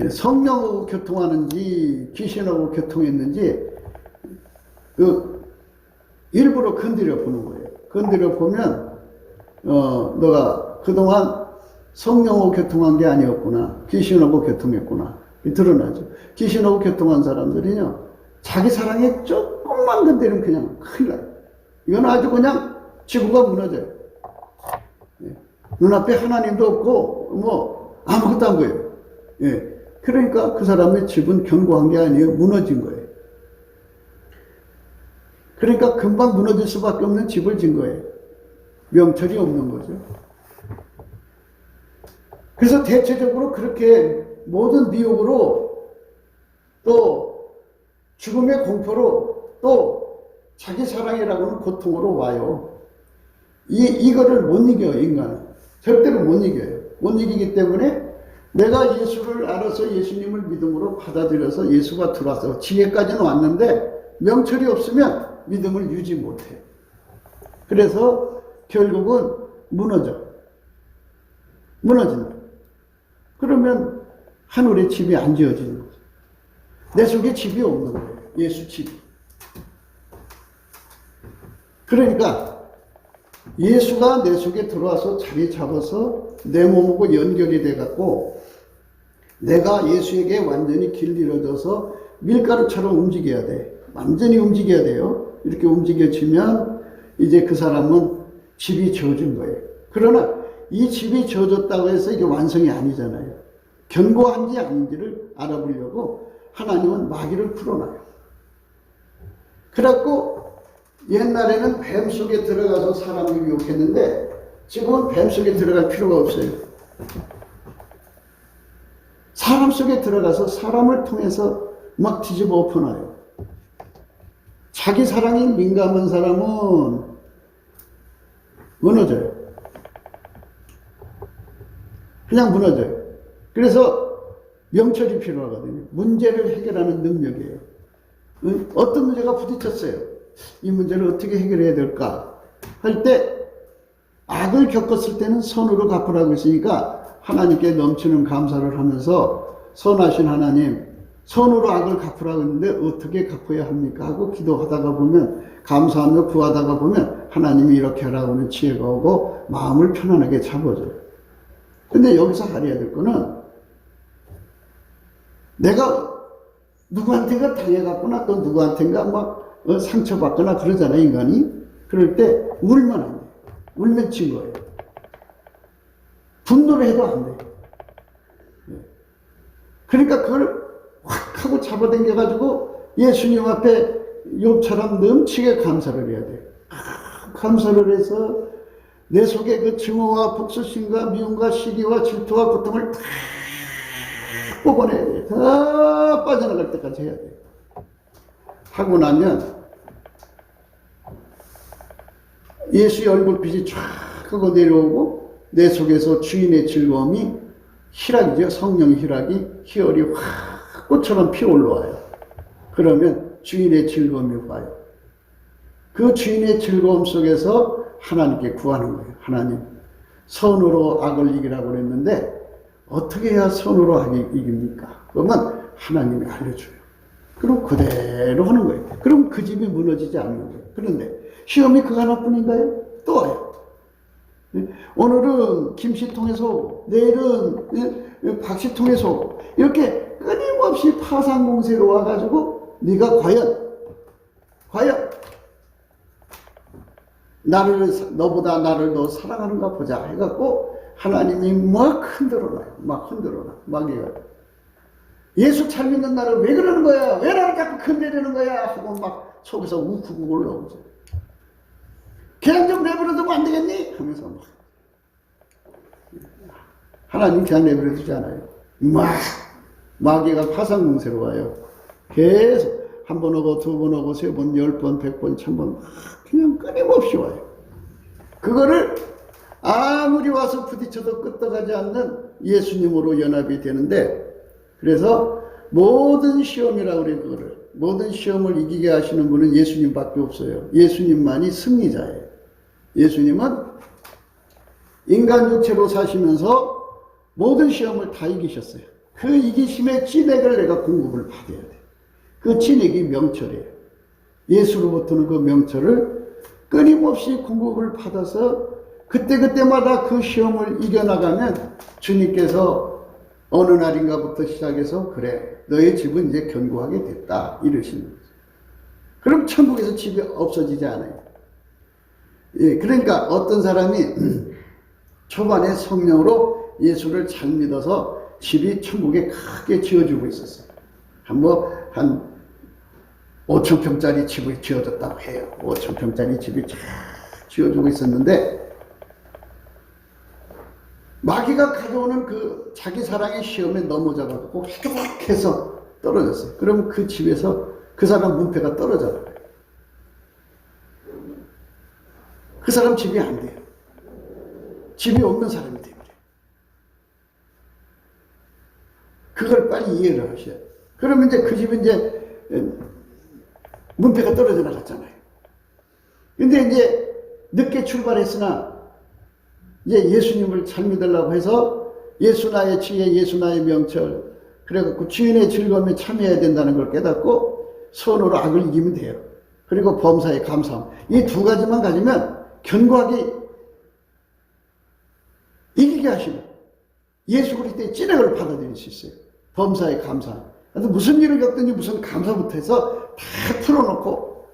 성령하고 교통하는지 귀신하고 교통했는지 일부러 건드려 보는 거예요. 건드려 보면 너가 그동안 성령하고 교통한 게 아니었구나, 귀신하고 교통했구나, 드러나죠. 귀신하고 교통한 사람들은요, 자기 사랑에 조금만 건드리면 그냥 큰일 나요. 이건 아주 그냥 지구가 무너져요. 눈앞에 하나님도 없고 뭐 아무것도 안 보여요. 그러니까 그 사람의 집은 견고한 게 아니에요. 무너진 거예요. 그러니까 금방 무너질 수밖에 없는 집을 진 거예요. 명철이 없는 거죠. 그래서 대체적으로 그렇게 모든 미혹으로, 또 죽음의 공포로, 또 자기 사랑이라고는 고통으로 와요. 이거를 못 이겨요, 인간은. 절대로 못 이겨요. 못 이기기 때문에 내가 예수를 알아서 예수님을 믿음으로 받아들여서 예수가 들어와서 지혜까지는 왔는데 명철이 없으면 믿음을 유지 못해요. 그래서 결국은 무너진다. 그러면 하늘에 집이 안 지어지는 거죠. 내 속에 집이 없는 거예요. 예수 집이. 그러니까 예수가 내 속에 들어와서 자리 잡아서 내 몸하고 연결이 돼갖고 내가 예수에게 완전히 길들여져서 밀가루처럼 움직여야 돼. 완전히 움직여야 돼요. 이렇게 움직여지면 이제 그 사람은 집이 지어진 거예요. 그러나 이 집이 지어졌다고 해서 이게 완성이 아니잖아요. 견고한지 아닌지를 알아보려고 하나님은 마귀를 풀어놔요. 그래갖고 옛날에는 뱀 속에 들어가서 사람을 유혹했는데 지금은 뱀 속에 들어갈 필요가 없어요. 사람 속에 들어가서 사람을 통해서 막 뒤집어 엎어놔요. 자기 사랑이 민감한 사람은 무너져요. 그냥 무너져요. 그래서 명철이 필요하거든요. 문제를 해결하는 능력이에요. 어떤 문제가 부딪혔어요. 이 문제를 어떻게 해결해야 될까 할 때 악을 겪었을 때는 선으로 갚으라고 했으니까 하나님께 넘치는 감사를 하면서 선하신 하나님, 선으로 악을 갚으라고 했는데 어떻게 갚아야 합니까 하고 기도하다가 보면, 감사하며 구하다가 보면 하나님이 이렇게 하라고 하는 지혜가 오고 마음을 편안하게 잡아줘요. 근데 여기서 알아야 될 거는, 내가 누구한테가 당해갔거나 또 누구한테가 막 상처받거나 그러잖아요, 인간이. 그럴 때 울면 안 돼. 울면 진 거예요. 분노를 해도 안 돼. 그러니까 그걸 확 하고 잡아당겨가지고 예수님 앞에 욥처럼 넘치게 감사를 해야 돼. 감사를 해서 내 속에 그 증오와 복수심과 미움과 시기와 질투와 고통을 다 뽑아내야 돼. 다 빠져나갈 때까지 해야 돼. 하고 나면 예수의 얼굴빛이 쫙 하고 내려오고 내 속에서 주인의 즐거움이, 희락이죠. 성령 희락이, 희열이 확 꽃처럼 피어올라와요. 그러면 주인의 즐거움이 와요. 그 주인의 즐거움 속에서 하나님께 구하는 거예요. 하나님, 선으로 악을 이기라고 그랬는데 어떻게 해야 선으로 악을 이깁니까? 그러면 하나님이 알려줘요. 그럼 그대로 하는 거예요. 그럼 그 집이 무너지지 않는 거예요. 그런데 시험이 그 하나뿐인가요? 또 와요. 오늘은 김씨 통해서 오고, 내일은 박씨 통해서 오고, 이렇게 끊임없이 파상공세로 와가지고 네가 과연 너보다 나를 더 사랑하는가 보자 해갖고 하나님이 막 흔들어놔요. 막 흔들어놔. 마귀가. 예수 잘 믿는 나를 왜 그러는 거야? 왜 나를 자꾸 건드리는 거야? 하고 막 속에서 우크고 올라오죠. 그냥 좀 내버려두면 안 되겠니? 하면서 막. 하나님 그냥 내버려두지 않아요. 마귀가 파상공세로 와요. 계속 한 번 오고 두 번 오고 세 번, 10번, 100번, 1000번 그냥 끊임없이 와요. 그거를 아무리 와서 부딪혀도 끄떡하지 않는 예수님으로 연합이 되는데, 그래서 모든 시험이라고 그래요. 그거를 모든 시험을 이기게 하시는 분은 예수님밖에 없어요. 예수님만이 승리자예요. 예수님은 인간 육체로 사시면서 모든 시험을 다 이기셨어요. 그 이기심의 진액을 내가 공급을 받아야 돼. 그 진액이 명철이에요. 예수로부터는 그 명철을 끊임없이 공급을 받아서 그때그때마다 그 시험을 이겨나가면 주님께서 어느 날인가부터 시작해서 그래, 너의 집은 이제 견고하게 됐다 이러시는 거죠. 그럼 천국에서 집이 없어지지 않아요. 예, 그러니까 어떤 사람이 초반에 성령으로 예수를 잘 믿어서 집이 천국에 크게 지어지고 있었어요. 한 5,000평짜리 집이 지어졌다고 해요. 5,000평짜리 집이 쫙 지어지고 있었는데 마귀가 가져오는 그 자기 사랑의 시험에 넘어져가지고 해서 떨어졌어요. 그러면 그 집에서 그 사람 문패가 떨어져요. 그 사람 집이 안 돼요. 집이 없는 사람이 돼버려요. 그걸 빨리 이해를 하셔야 돼요. 그러면 이제 그 집은 이제 문패가 떨어져 나갔잖아요. 근데 이제 늦게 출발했으나 이제 예수님을 잘 믿으려고 해서 예수 나의 지혜, 예수 나의 명철, 그래갖고 주인의 즐거움에 참여해야 된다는 걸 깨닫고 선으로 악을 이기면 돼요. 그리고 범사에 감사함. 이 두 가지만 가지면 견고하게 이기게 하시면 예수 그리스도의 진액을 받아들일 수 있어요. 범사에 감사함. 그래서 무슨 일을 겪든지 무슨 감사부터 해서 다 풀어놓고,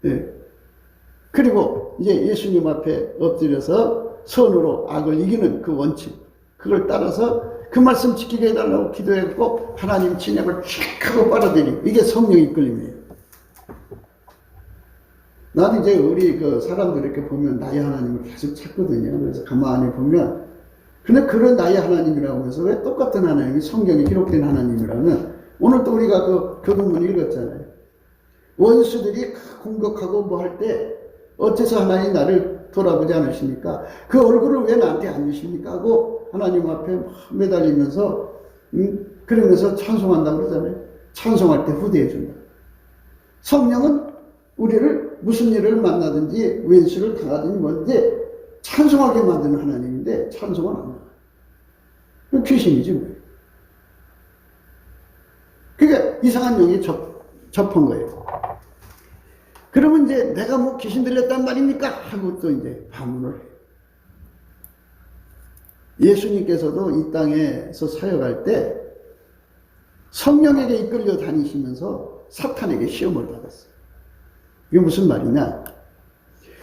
예. 그리고 이제 예수님 앞에 엎드려서 선으로 악을 이기는 그 원칙, 그걸 따라서 그 말씀 지키게 해달라고 기도했고 하나님 진액을 쫙 하고 빨아들이고, 이게 성령 이끌림이에요. 나는 이제 우리 그 사람들 이렇게 보면 나의 하나님을 계속 찾거든요. 그래서 가만히 보면, 근데 그런 나의 하나님이라고 해서 왜 똑같은 하나님이 성경에 기록된 하나님이라면, 오늘 또 우리가 그 교동문 읽었잖아요. 원수들이 공격하고 뭐 할 때 어째서 하나님 나를 돌아보지 않으십니까? 그 얼굴을 왜 나한테 안 주십니까? 하고 하나님 앞에 매달리면서 그러면서 찬송한다고 그러잖아요. 찬송할 때 후대해 준다. 성령은 우리를 무슨 일을 만나든지 왼수를 당하든지 뭔지 찬송하게 만드는 하나님인데 찬송은 안 나와요. 그건 귀신이지 뭐. 그러니까 이상한 영이 접한 거예요. 그러면 이제 내가 뭐 귀신 들렸단 말입니까? 하고 또 이제 반문을 해요. 예수님께서도 이 땅에서 사역할 때 성령에게 이끌려 다니시면서 사탄에게 시험을 받았어요. 이게 무슨 말이냐?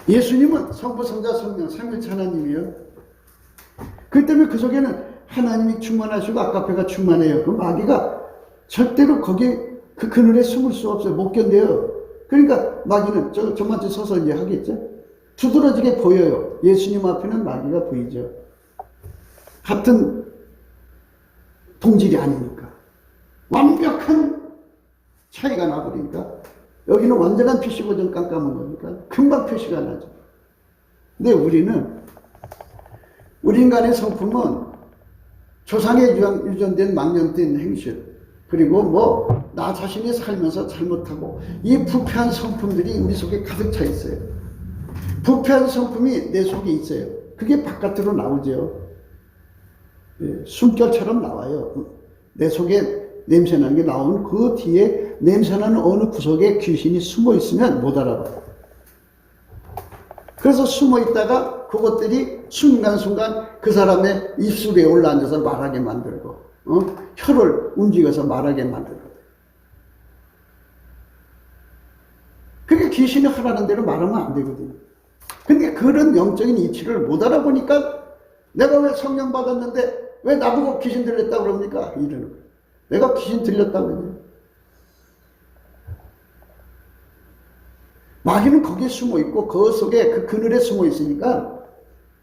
예수님은 성부, 성자, 성령, 삼위일체 하나님이에요. 그렇기 때문에 그 속에는 하나님이 충만하시고 아까페가 충만해요. 그 마귀가 절대로 거기 그 그늘에 숨을 수 없어요. 못 견뎌요. 그러니까 마귀는 저만치 서서 이제 하겠죠. 두드러지게 보여요. 예수님 앞에는 마귀가 보이죠. 같은 동질이 아니니까. 완벽한 차이가 나버리니까 여기는 완전한 PC 버전 깜깜한 거니까 금방 표시가 나죠. 근데 우리 인간의 성품은 조상에 유전된 망령된 행실, 그리고 뭐 나 자신이 살면서 잘못하고 이 부패한 성품들이 우리 속에 가득 차 있어요. 부패한 성품이 내 속에 있어요. 그게 바깥으로 나오죠. 숨결처럼 나와요. 내 속에 냄새나는 게 나오는 그 뒤에 냄새나는 어느 구석에 귀신이 숨어 있으면 못 알아봐요. 그래서 숨어 있다가 그것들이 순간순간 그 사람의 입술에 올라앉아서 말하게 만들고, 혀를 움직여서 말하게 만들고. 그게 귀신이 하라는 대로 말하면 안 되거든요. 근데 그런 영적인 이치를 못 알아보니까 내가 왜 성령 받았는데 왜 나보고 귀신 들렸다고 그럽니까? 이러는 거예요. 내가 귀신 들렸다고요. 마귀는 거기에 숨어 있고 그 속에 그 그늘에 숨어 있으니까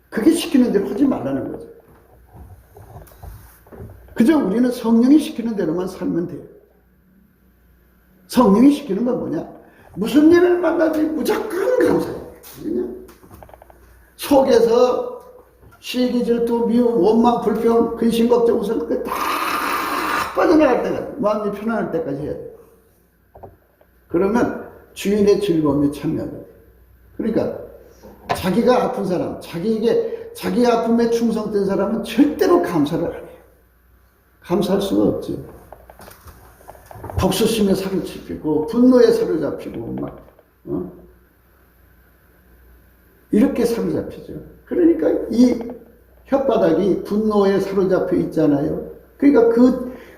그게 시키는 대로 하지 말라는 거죠. 그저 우리는 성령이 시키는 대로만 살면 돼요. 성령이 시키는 건 뭐냐? 무슨 일을 만나지 무조건 감사해요. 속에서 시기, 질투, 미움, 원망, 불평, 근심, 걱정, 우선 그 다 빠져나갈 때까지, 마음이 편안할 때까지 해야 돼요. 그러면 주인의 즐거움에 참여하게 돼요. 그러니까 자기가 아픈 사람, 자기 아픔에 충성된 사람은 절대로 감사를 안 해요. 감사할 수가 없죠. 복수심에 사로잡히고 분노에 사로잡히고 이렇게 사로잡히죠. 그러니까 이 혓바닥이 분노에 사로잡혀 있잖아요. 그러니까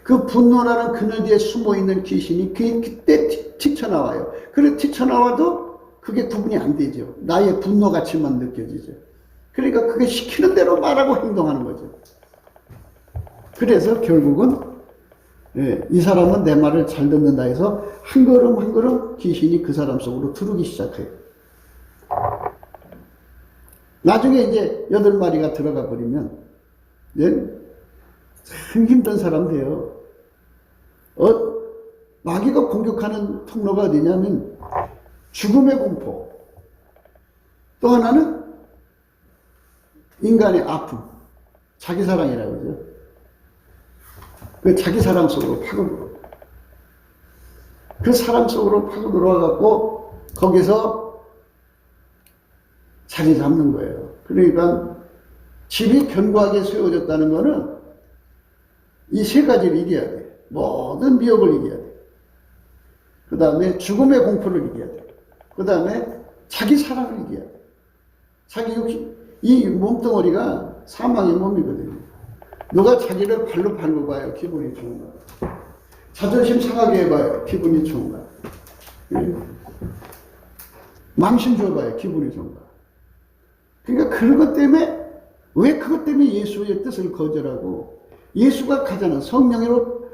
그 분노라는 그늘 뒤에 숨어있는 귀신이 그때 튀쳐나와요. 그래 튀쳐나와도 그게 구분이 안 되죠. 나의 분노같이만 느껴지죠. 그러니까 그게 시키는 대로 말하고 행동하는 거죠. 그래서 결국은 이 사람은 내 말을 잘 듣는다 해서 한 걸음 한 걸음 귀신이 그 사람 속으로 들어오기 시작해요. 나중에 이제 8마리가 들어가 버리면 참 힘든 사람 돼요. 마귀가 공격하는 통로가 어디냐면 죽음의 공포, 또 하나는 인간의 아픔, 자기 사랑이라고 그러죠. 그 자기 사랑 속으로 파고들어. 그 사랑 속으로 파고들어와갖고 거기서 자리 잡는 거예요. 그러니까 집이 견고하게 세워졌다는 거는 이 세 가지를 이겨야 돼. 모든 미혹을 이겨야 돼. 그 다음에 죽음의 공포를 이겨야 돼. 그 다음에 자기 사랑을 이겨야 돼. 자기 욕심. 이 몸뚱어리가 사망의 몸이거든요. 누가 자기를 발로 밟아봐요. 기분이 좋은가. 자존심 상하게 해봐요. 기분이 좋은가. 망신 줘봐요. 기분이 좋은가. 그러니까 그런 것 때문에, 왜 그것 때문에 예수의 뜻을 거절하고 예수가 가자는 성령으로,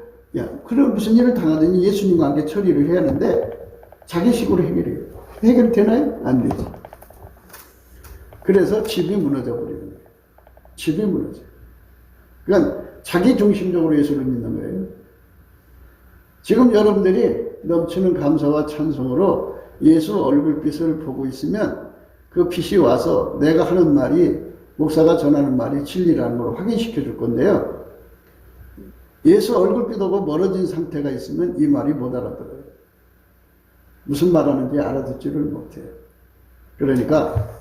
그럼 무슨 일을 당하더니 예수님과 함께 처리를 해야 하는데 자기식으로 해결해요. 해결되나요? 안 되죠. 그래서 집이 무너져 버리는 거예요. 집이 무너져요. 그러니까 자기 중심적으로 예수를 믿는 거예요. 지금 여러분들이 넘치는 감사와 찬송으로 예수 얼굴빛을 보고 있으면 그 빛이 와서 내가 하는 말이, 목사가 전하는 말이 진리라는 걸 확인시켜 줄 건데요. 예수 얼굴빛 보고 멀어진 상태가 있으면 이 말이 못 알아들어요. 무슨 말하는지 알아듣지를 못해요. 그러니까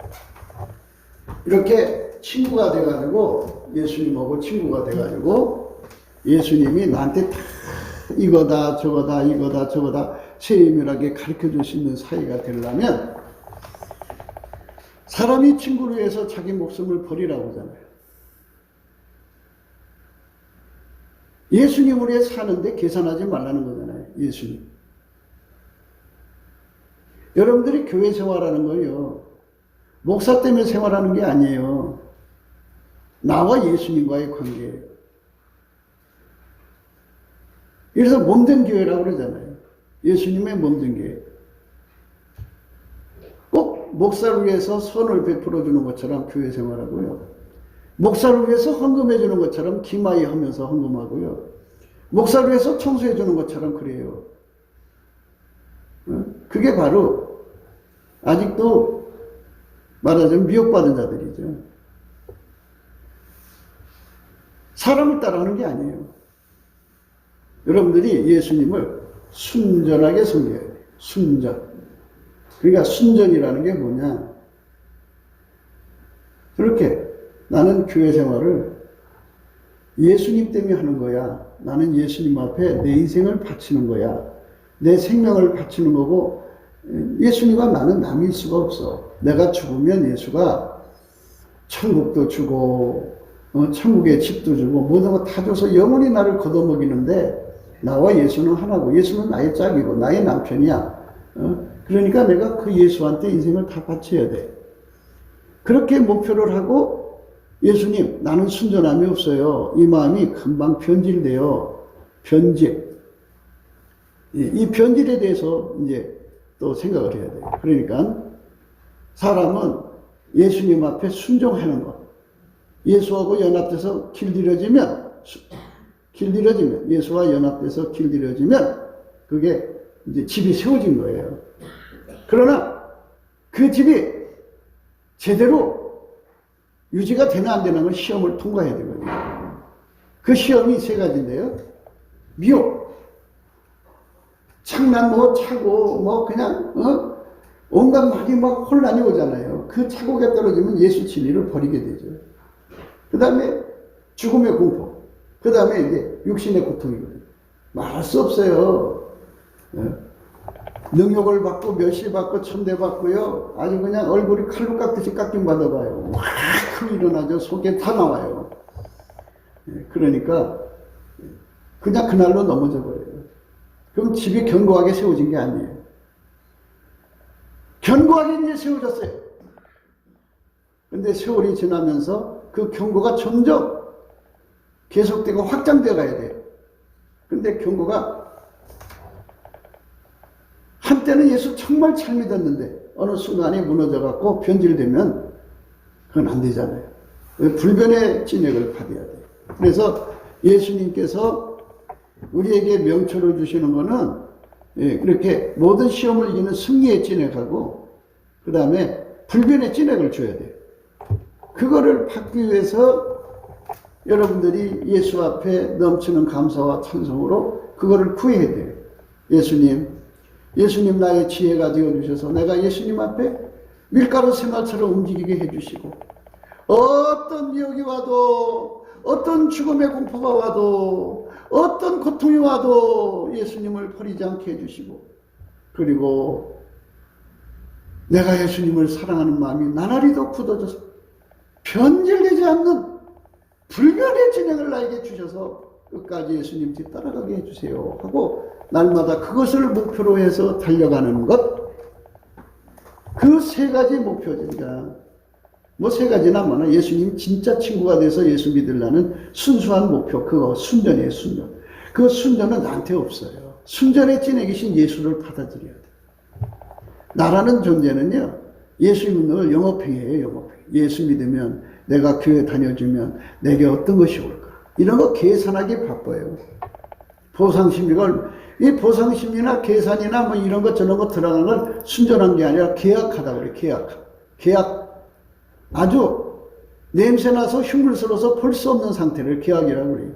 이렇게 친구가 돼가지고, 예수님하고 친구가 돼가지고 예수님이 나한테 다 이거다 저거다 이거다 저거다 세밀하게 가르쳐 줄 수 있는 사이가 되려면, 사람이 친구를 위해서 자기 목숨을 버리라고 하잖아요. 예수님을 위해 사는데 계산하지 말라는 거잖아요. 예수님. 여러분들이 교회 생활하는 거예요. 목사 때문에 생활하는 게 아니에요. 나와 예수님과의 관계예요. 그래서 몸된 교회라고 그러잖아요. 예수님의 몸된 교회. 꼭 목사를 위해서 선을 베풀어 주는 것처럼 교회 생활하고요. 목사를 위해서 헌금해 주는 것처럼 기마이 하면서 헌금하고요. 목사를 위해서 청소해 주는 것처럼 그래요. 그게 바로 아직도 말하자면 미혹받은 자들이죠. 사람을 따라가는 게 아니에요. 여러분들이 예수님을 순전하게 섬겨야 돼요. 순전. 그러니까 순전이라는 게 뭐냐. 그렇게 나는 교회 생활을 예수님 때문에 하는 거야. 나는 예수님 앞에 내 인생을 바치는 거야. 내 생명을 바치는 거고, 예수님과 나는 남일 수가 없어. 내가 죽으면 예수가 천국도 주고, 천국에 집도 주고, 모든 거 다 줘서 영원히 나를 걷어먹이는데, 나와 예수는 하나고, 예수는 나의 짝이고, 나의 남편이야. 그러니까 내가 그 예수한테 인생을 다 바쳐야 돼. 그렇게 목표를 하고, 예수님, 나는 순전함이 없어요. 이 마음이 금방 변질돼요. 변질. 이 변질에 대해서 이제 또 생각을 해야 돼요. 그러니까 사람은 예수님 앞에 순종하는 것. 예수하고 연합돼서 길들여지면, 예수와 연합돼서 길들여지면 그게 이제 집이 세워진 거예요. 그러나 그 집이 제대로 유지가 되나 안 되나 건 시험을 통과해야 되거든요. 그 시험이 세 가지인데요. 미혹. 창난 차고 그냥 온갖 말이 막 혼란이 오잖아요. 그 착오가 떨어지면 예수 진리를 버리게 되죠. 그 다음에 죽음의 공포. 그 다음에 이제 육신의 고통이거든요. 말할 수 없어요. 능욕을 받고 멸시받고 천대받고요. 아주 그냥 얼굴이 칼로 깎듯이 깎임 받아봐요. 확 일어나죠. 속에 다 나와요. 그러니까 그냥 그날로 넘어져 버려요. 그럼 집이 견고하게 세워진 게 아니에요. 견고하게 이제 세워졌어요. 근데 세월이 지나면서 그 견고가 점점 계속되고 확장되어 가야 돼요. 근데 견고가 한때는 예수 정말 잘 믿었는데 어느 순간에 무너져갖고 변질되면 그건 안 되잖아요. 불변의 진액을 받아야 돼요. 그래서 예수님께서 우리에게 명초를 주시는 거는 그렇게 모든 시험을 이기는 승리의 진액하고 그 다음에 불변의 진액을 줘야 돼요. 그거를 받기 위해서 여러분들이 예수 앞에 넘치는 감사와 찬송으로 그거를 구해야 돼요. 예수님 나의 지혜가 되어주셔서 내가 예수님 앞에 밀가루 생활처럼 움직이게 해주시고 어떤 미혹이 와도 어떤 죽음의 공포가 와도 어떤 고통이 와도 예수님을 버리지 않게 해주시고 그리고 내가 예수님을 사랑하는 마음이 나날이도 굳어져서 변질되지 않는 불변의 진행을 나에게 주셔서 끝까지 예수님 뒤 따라가게 해주세요 하고 날마다 그것을 목표로 해서 달려가는 것, 그 세 가지 목표입니다. 뭐 세 가지나 뭐나 예수님 진짜 친구가 돼서 예수 믿으려는 순수한 목표, 그거 순전이에요. 순전. 그 순전은 나한테 없어요. 순전의 진액이신 예수를 받아들여야 돼. 나라는 존재는요, 예수 믿는 영업행위예요. 영업행위. 예수 믿으면 내가 교회 다녀주면 내게 어떤 것이 올까, 이런 거 계산하기 바빠요. 이 보상심리나 계산이나 뭐 이런 거 저런 거 들어가는 건 순전한 게 아니라 계약하다 그래. 계약하. 계약, 아주 냄새나서 흉물스러워서 볼 수 없는 상태를 계약이라고 그래요.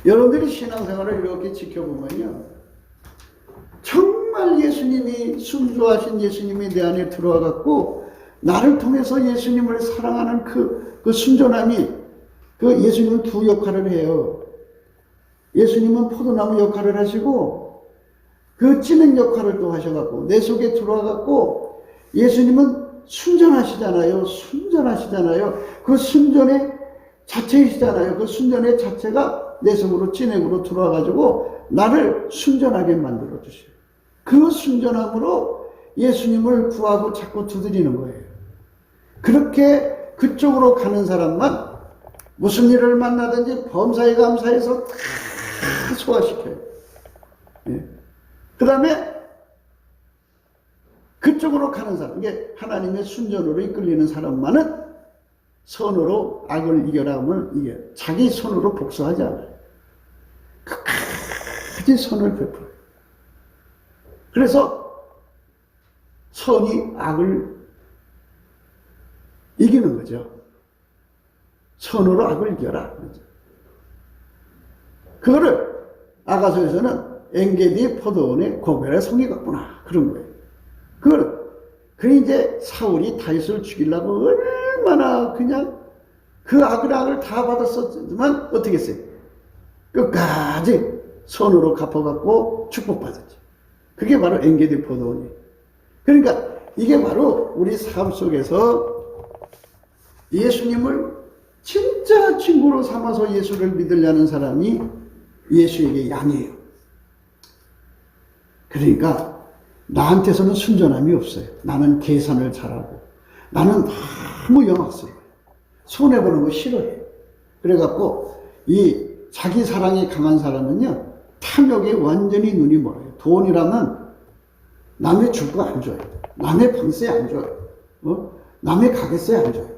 여러분들이 신앙생활을 이렇게 지켜보면요, 정말 예수님이, 순수하신 예수님이 내 안에 들어와 갖고 나를 통해서 예수님을 사랑하는 그 순전함이, 그 예수님은 두 역할을 해요. 예수님은 포도나무 역할을 하시고 그 찌는 역할을 또 하셔갖고 내 속에 들어와갖고, 예수님은 순전하시잖아요. 순전하시잖아요. 그 순전의 자체이시잖아요. 그 순전의 자체가 내 속으로 찐액으로 들어와가지고 나를 순전하게 만들어 주셔요. 그 순전함으로 예수님을 구하고 자꾸 두드리는 거예요. 그렇게 그쪽으로 가는 사람만 무슨 일을 만나든지 범사에 감사해서 다 소화시켜요. 예. 그 다음에 그쪽으로 가는 사람, 이게 하나님의 순전으로 이끌리는 사람만은 선으로 악을 이겨라 하면 이게 자기 손으로 복수하지 않아요. 끝까지 선을 베풀어요. 그래서 선이 악을 이기는 거죠. 선으로 악을 이겨라. 그거를 아가서에서는 엔게디 포도원의 고멜의 성이 같구나, 그런 거예요. 그 이제 사울이 다윗을 죽이려고 얼마나 그냥 그 악을 다 받았었지만 어떻게 했어요? 끝까지 선으로 갚아갖고 축복받았죠. 그게 바로 엔게디 포도원이에요. 그러니까 이게 바로 우리 삶 속에서 예수님을 진짜 친구로 삼아서 예수를 믿으려는 사람이 예수에게 양이에요. 그러니까 나한테서는 순전함이 없어요. 나는 계산을 잘하고, 나는 너무 영악스러워요. 손해보는 거 싫어해요. 그래갖고 이 자기 사랑이 강한 사람은요, 탐욕에 완전히 눈이 멀어요. 돈이라면 남의 줄 거 안 줘요. 남의 방세 안 줘요. 남의 가게세 안 줘요.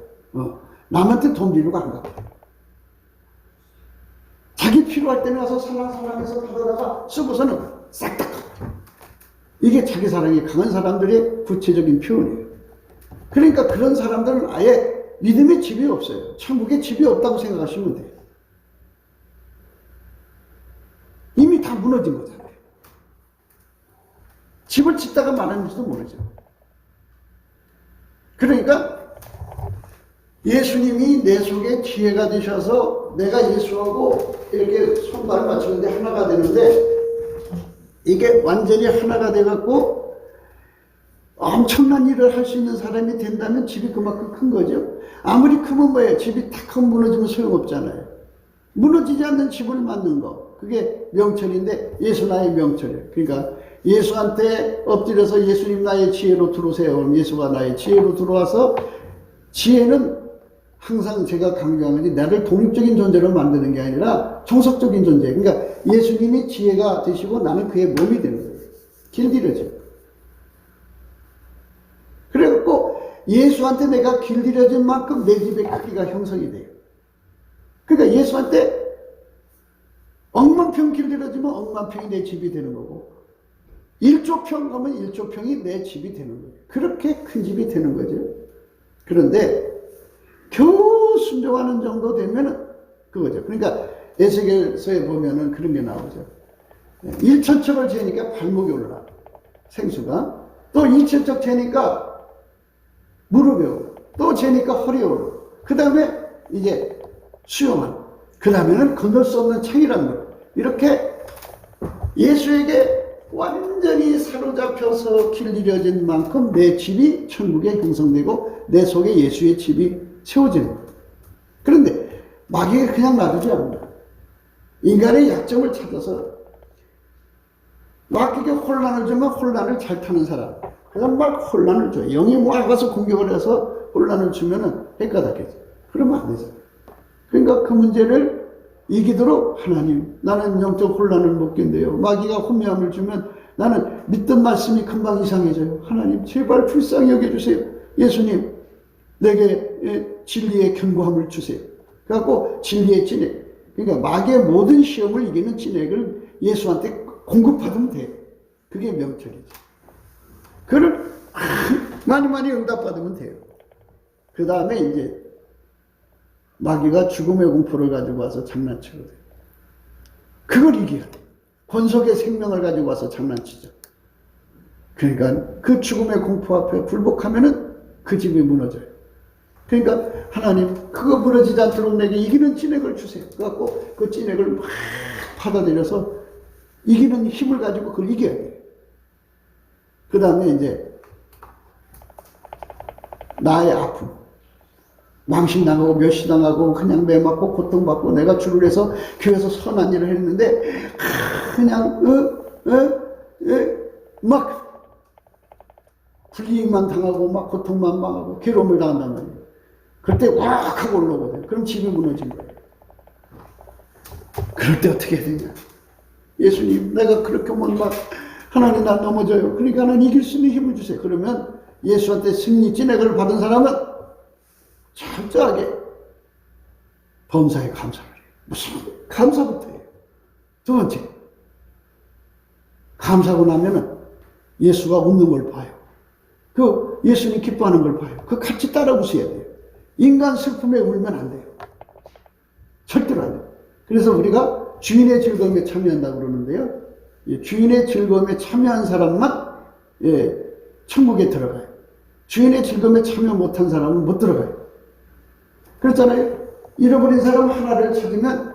남한테 돈 빌리고 안 갚아요. 자기 필요할 때는 와서 살랑살랑해서 받아다가 쓰고서는 싹 다 갚아요. 이게 자기 사랑이 강한 사람들의 구체적인 표현이에요. 그러니까 그런 사람들은 아예 믿음의 집이 없어요. 천국에 집이 없다고 생각하시면 돼요. 이미 다 무너진 거잖아요. 집을 짓다가 말았는지도 모르죠. 그러니까 예수님이 내 속에 지혜가 되셔서 내가 예수하고 이렇게 손발을 맞추는데 하나가 되는데, 이게 완전히 하나가 돼갖고 엄청난 일을 할 수 있는 사람이 된다면 집이 그만큼 큰 거죠. 아무리 크면 뭐예요? 집이 탁 무너지면 소용없잖아요. 무너지지 않는 집을 만든 거, 그게 명철인데 예수 나의 명철이에요. 그러니까 예수한테 엎드려서 예수님 나의 지혜로 들어오세요. 그럼 예수가 나의 지혜로 들어와서, 지혜는 항상 제가 강조하는 게 나를 독립적인 존재로 만드는 게 아니라 종속적인 존재. 그러니까 예수님이 지혜가 되시고 나는 그의 몸이 되는 거예요. 길들여져. 그래갖고 예수한테 내가 길들여진 만큼 내 집의 크기가 형성이 돼요. 그러니까 예수한테 억만 평 길들여지면 억만 평이 내 집이 되는 거고, 1조 평 하면 1조 평이 내 집이 되는 거예요. 그렇게 큰 집이 되는 거죠. 그런데 겨우 순종하는 정도 되면은 그거죠. 그러니까 에스겔서에 보면은 그런 게 나오죠. 1,000척을 재니까 발목이 올라, 생수가. 또 2,000척 재니까 무릎에 오르고, 또 재니까 허리에 오르고, 그 다음에 이제 수영하는, 그 다음에는 건널 수 없는 창이란 물. 이렇게 예수에게 완전히 사로잡혀서 길들여진 만큼 내 집이 천국에 형성되고 내 속에 예수의 집이 세워지는 거예요. 그런데 마귀가 그냥 놔두지 않는다. 인간의 약점을 찾아서 마귀에게 혼란을 주면 혼란을 잘 타는 사람, 그냥 막 혼란을 줘요. 영이 와서 공격을 해서 혼란을 주면은 헷가닥해져. 그러면 안 되죠. 그러니까 그 문제를 이기도록, 하나님, 나는 영적 혼란을 못 견뎌요. 마귀가 혼미함을 주면 나는 믿던 말씀이 금방 이상해져요. 하나님, 제발 불쌍히 여겨주세요. 예수님, 내게 진리의 견고함을 주세요. 그래갖고 진리의 진액, 그러니까 마귀의 모든 시험을 이기는 진액을 예수한테 공급받으면 돼요. 그게 명철이죠. 그를 많이 많이 응답받으면 돼요. 그 다음에 이제 마귀가 죽음의 공포를 가지고 와서 장난치거든요. 그걸 이겨야 돼. 권속의 생명을 가지고 와서 장난치죠. 그러니까 그 죽음의 공포 앞에 굴복하면은 그 집이 무너져요. 그러니까 하나님 그거 무너지지 않도록 내게 이기는 찐액을 주세요. 그래갖고 그 찐액을 막 받아들여서 이기는 힘을 가지고 그걸 이겨야 돼요. 그 다음에 이제 나의 아픔, 망신당하고 멸시당하고 그냥 매맞고 고통받고 내가 주를 위해서 교회에서 선한 일을 했는데 그냥 막 불이익만 당하고 막 고통만 당하고 괴로움을 당한단 말이에요. 그럴 때 왁 하고 올라오거든요. 그럼 집이 무너진 거예요. 그럴 때 어떻게 해야 되냐? 예수님, 내가 그렇게 하면 막 하나님 나 넘어져요. 그러니까 하나님 이길 수 있는 힘을 주세요. 그러면 예수한테 승리 찐액을 받은 사람은 철저하게 범사에 감사를 해요. 무슨 감사부터 해요. 두 번째, 감사하고 나면은 예수가 웃는 걸 봐요. 그 예수님 기뻐하는 걸 봐요. 그 같이 따라 웃어야 돼요. 인간 슬픔에 울면 안 돼요. 절대로 안 돼요. 그래서 우리가 주인의 즐거움에 참여한다고 그러는데요. 주인의 즐거움에 참여한 사람만 천국에 들어가요. 주인의 즐거움에 참여 못한 사람은 못 들어가요. 그렇잖아요. 잃어버린 사람 하나를 찾으면,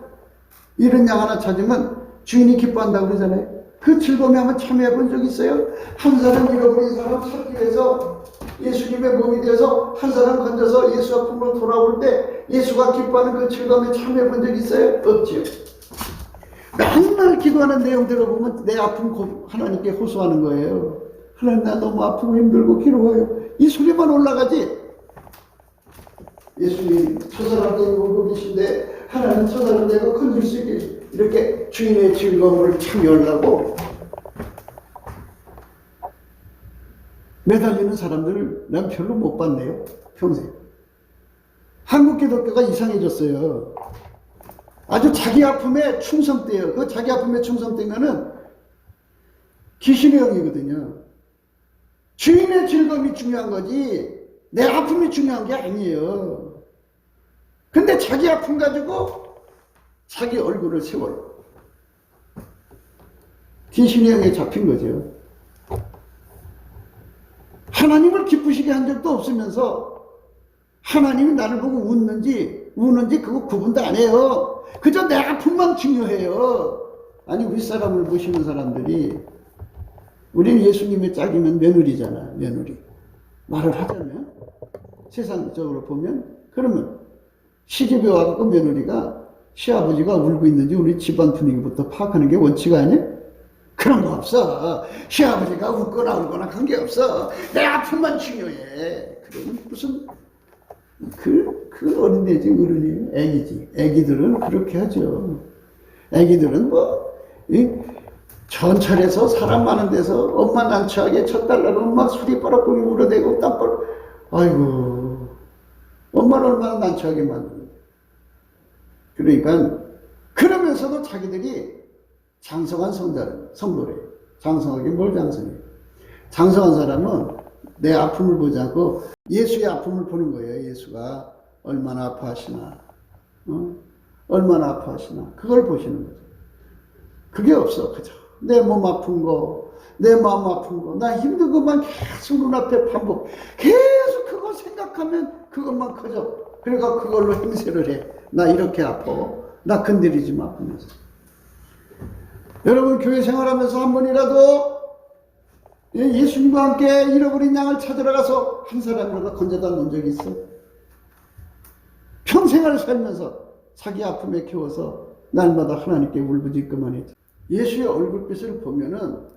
잃은 양 하나 찾으면 주인이 기뻐한다고 그러잖아요. 그 즐거움에 한번 참여해 본 적 있어요? 한 사람 잃어버린 사람 찾기 위해서 예수님의 몸이 되어서 한 사람 건져서 예수 앞으로 돌아올 때 예수가 기뻐하는 그 즐거움에 참여해 본 적 있어요? 없지요. 맨날 기도하는 내용 들어보면 내 아픔 하나님께 호소하는 거예요. 하나님 나 너무 아프고 힘들고 괴로워요. 이 소리만 올라가지. 예수님 저 사람 때문에 울고 계신데 하나님 저 사람 내가 건질 수 있게 이렇게 주인의 즐거움을 참여하려고 매달리는 사람들을 난 별로 못 봤네요. 평생. 한국 기독교가 이상해졌어요. 아주 자기 아픔에 충성돼요. 그 자기 아픔에 충성되면은 귀신의 영이거든요. 주인의 즐거움이 중요한 거지 내 아픔이 중요한 게 아니에요. 근데 자기 아픔 가지고 자기 얼굴을 세워요. 귀신의 영에 잡힌 거죠. 하나님을 기쁘시게 한 적도 없으면서 하나님이 나를 보고 웃는지 우는지 그거 구분도 안 해요. 그저 내 아픔만 중요해요. 아니 윗사람을 모시는 사람들이 우리는 예수님의 짝이면 며느리잖아. 며느리. 말을 하자면 세상적으로 보면 그러면 시집에 와서 며느리가 시아버지가 울고 있는지 우리 집안 분위기부터 파악하는 게 원칙 아니야? 그런 거 없어. 시아버지가 웃거나 울거나 관계없어. 내 아픔만 중요해. 그러면 무슨 그 어린애지 어른이에요. 애기지. 애기들은 그렇게 하죠. 애기들은 전철에서 사람 많은 데서 엄마 난처하게 쳤달라고 막 소리 빠락거리고 울어대고 땀뻘 아이고 엄마를 얼마나 난처하게 만드는데. 그러니까 그러면서도 자기들이 장성한 성도래요. 장성하게 뭘 장성해요? 장성한 사람은 내 아픔을 보지 않고 예수의 아픔을 보는 거예요. 예수가 얼마나 아파하시나 얼마나 아파하시나 그걸 보시는 거죠. 그게 없어. 그죠? 내 몸 아픈 거, 내 마음 아픈 거, 나 힘든 것만 계속 눈앞에 반복. 계속 그거 생각하면 그것만 커져. 그러니까 그걸로 행세를 해. 나 이렇게 아파. 나 건드리지 마. 하면서. 여러분 교회 생활하면서 한 번이라도 예수님과 함께 잃어버린 양을 찾으러 가서 한 사람이라도 건져다 놓은 적이 있어? 평생을 살면서 자기 아픔에 키워서 날마다 하나님께 울부짖기만 했죠. 예수의 얼굴빛을 보면은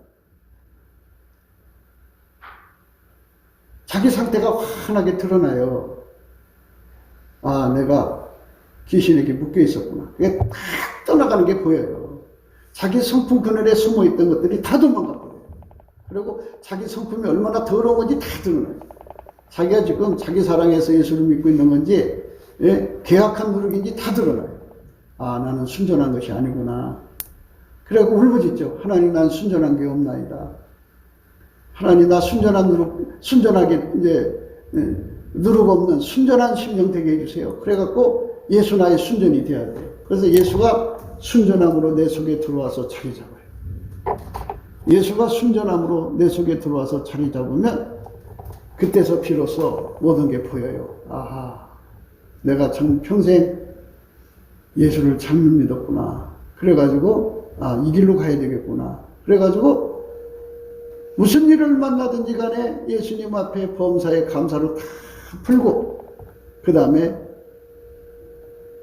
자기 상태가 환하게 드러나요. 아, 내가 귀신에게 묶여 있었구나. 그게 딱 떠나가는 게 보여요. 자기 성품 그늘에 숨어 있던 것들이 다 도망가 버려요. 그리고 자기 성품이 얼마나 더러운 건지 다 드러나요. 자기가 지금 자기 사랑해서 예수를 믿고 있는 건지 계약한 누룩인지 다 드러나요. 아, 나는 순전한 것이 아니구나. 그래갖고 울부짖죠. 하나님 난 순전한 게 없나이다. 하나님 나 순전하게 이제 누룩 없는 순전한 심령 되게 해주세요. 그래갖고 예수 나의 순전이 돼야 돼요. 그래서 예수가 순전함으로 내 속에 들어와서 자리 잡아요. 예수가 순전함으로 내 속에 들어와서 자리 잡으면 그때서 비로소 모든 게 보여요. 아하, 내가 참 평생 예수를 잘못 믿었구나. 그래가지고 이 길로 가야 되겠구나. 그래가지고 무슨 일을 만나든지 간에 예수님 앞에 범사에 감사를 다 풀고 그 다음에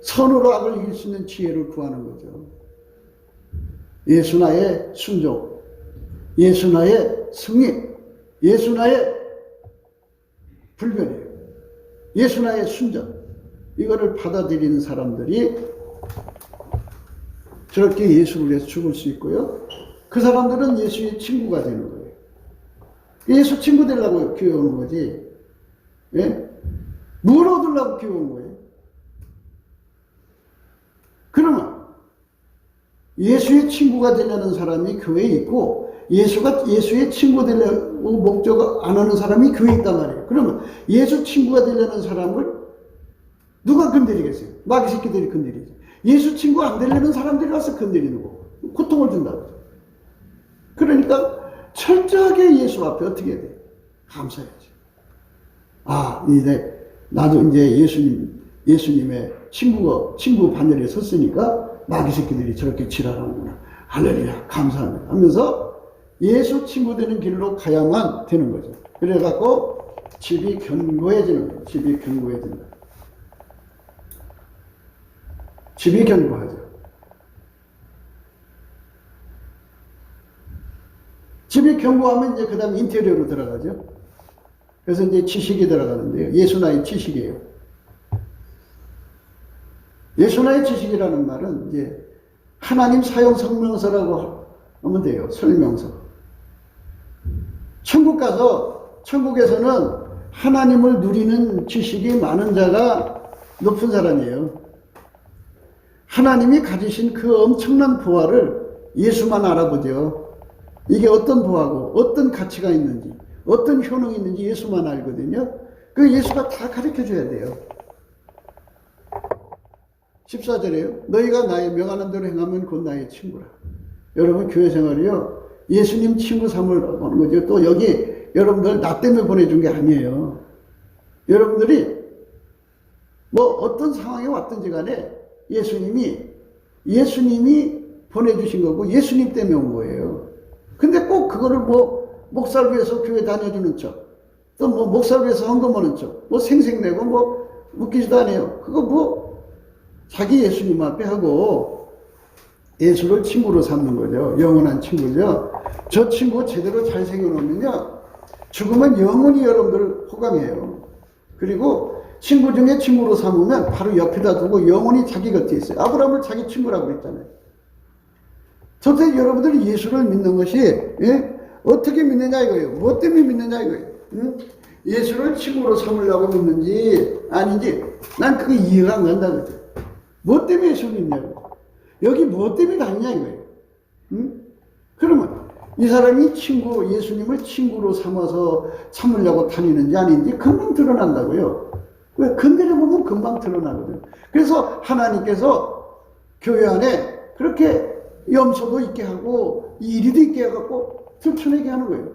선으로 악을 이길 수 있는 지혜를 구하는 거죠. 예수 나의 순종, 예수 나의 승리, 예수 나의 불변이에요. 예수 나의 순전. 이거를 받아들이는 사람들이 저렇게 예수를 위해서 죽을 수 있고요. 그 사람들은 예수의 친구가 되는 거예요. 예수 친구 되려고 교회 오는 거지. 예? 뭘 얻으려고 교회 오는 거예요? 그러면 예수의 친구가 되려는 사람이 교회에 있고 예수가 예수의 친구 되려고 목적 안 하는 사람이 교회에 있단 말이에요. 그러면 예수 친구가 되려는 사람을 누가 건드리겠어요? 마귀 새끼들이 건드리죠. 예수 친구 안 되려는 사람들이 와서 건드리는 거고 고통을 준다고. 그러니까 철저하게 예수 앞에 어떻게 해야 돼요? 감사해야죠. 이제 나도 이제 예수님의 친구 반열에 섰으니까 마귀 새끼들이 저렇게 지랄하는구나. 할렐루야, 감사합니다. 하면서 예수 친구 되는 길로 가야만 되는 거죠. 그래갖고 집이 견고해지는 거예요. 집이 견고해진다. 집이 견고하죠. 집이 견고하면 이제 그 다음에 인테리어로 들어가죠. 그래서 이제 지식이 들어가는데요. 예수나의 지식이에요. 예수나의 지식이라는 말은 이제 하나님 사용 설명서라고 하면 돼요. 설명서. 천국 가서 천국에서는 하나님을 누리는 지식이 많은 자가 높은 사람이에요. 하나님이 가지신 그 엄청난 보화를 예수만 알아보죠. 이게 어떤 보화고 어떤 가치가 있는지 어떤 효능이 있는지 예수만 알거든요. 그 예수가 다 가르쳐 줘야 돼요. 14절에요. 너희가 나의 명하는 대로 행하면 곧 나의 친구라. 여러분 교회 생활이요. 예수님 친구 삼으려고 하는 거죠. 또 여기 여러분들 나 때문에 보내준 게 아니에요. 여러분들이 뭐 어떤 상황에 왔든지 간에 예수님이 보내주신 거고 예수님 때문에 온 거예요. 근데 꼭 그거를 뭐 목사를 위해서 교회 다녀주는 척, 또 뭐 목사를 위해서 헌금하는 척, 뭐 생색내고 뭐 웃기지도 않아요. 그거 뭐 자기 예수님 앞에 하고 예수를 친구로 삼는 거죠. 영원한 친구죠. 저 친구 제대로 잘 새겨놓으면요. 죽으면 영원히 여러분들 호강해요. 그리고 친구 중에 친구로 삼으면 바로 옆에다 두고 영원히 자기 곁에 있어요. 아브라함을 자기 친구라고 그랬잖아요. 저때 여러분들이 예수를 믿는 것이 어떻게 믿느냐 이거예요. 뭐 때문에 믿느냐 이거예요. 예수를 친구로 삼으려고 믿는지 아닌지 난 그거 이해가 안 간다 그러죠. 뭐 때문에 예수를 믿냐고. 여기 뭐 때문에 다니냐 이거예요. 그러면 이 사람이 예수님을 친구로 삼아서 참으려고 다니는지 아닌지 금방 드러난다고요. 왜? 건드려보면 금방 드러나거든요. 그래서 하나님께서 교회 안에 그렇게 염소도 있게 하고 이리도 있게 해갖고 들춰내게 하는 거예요.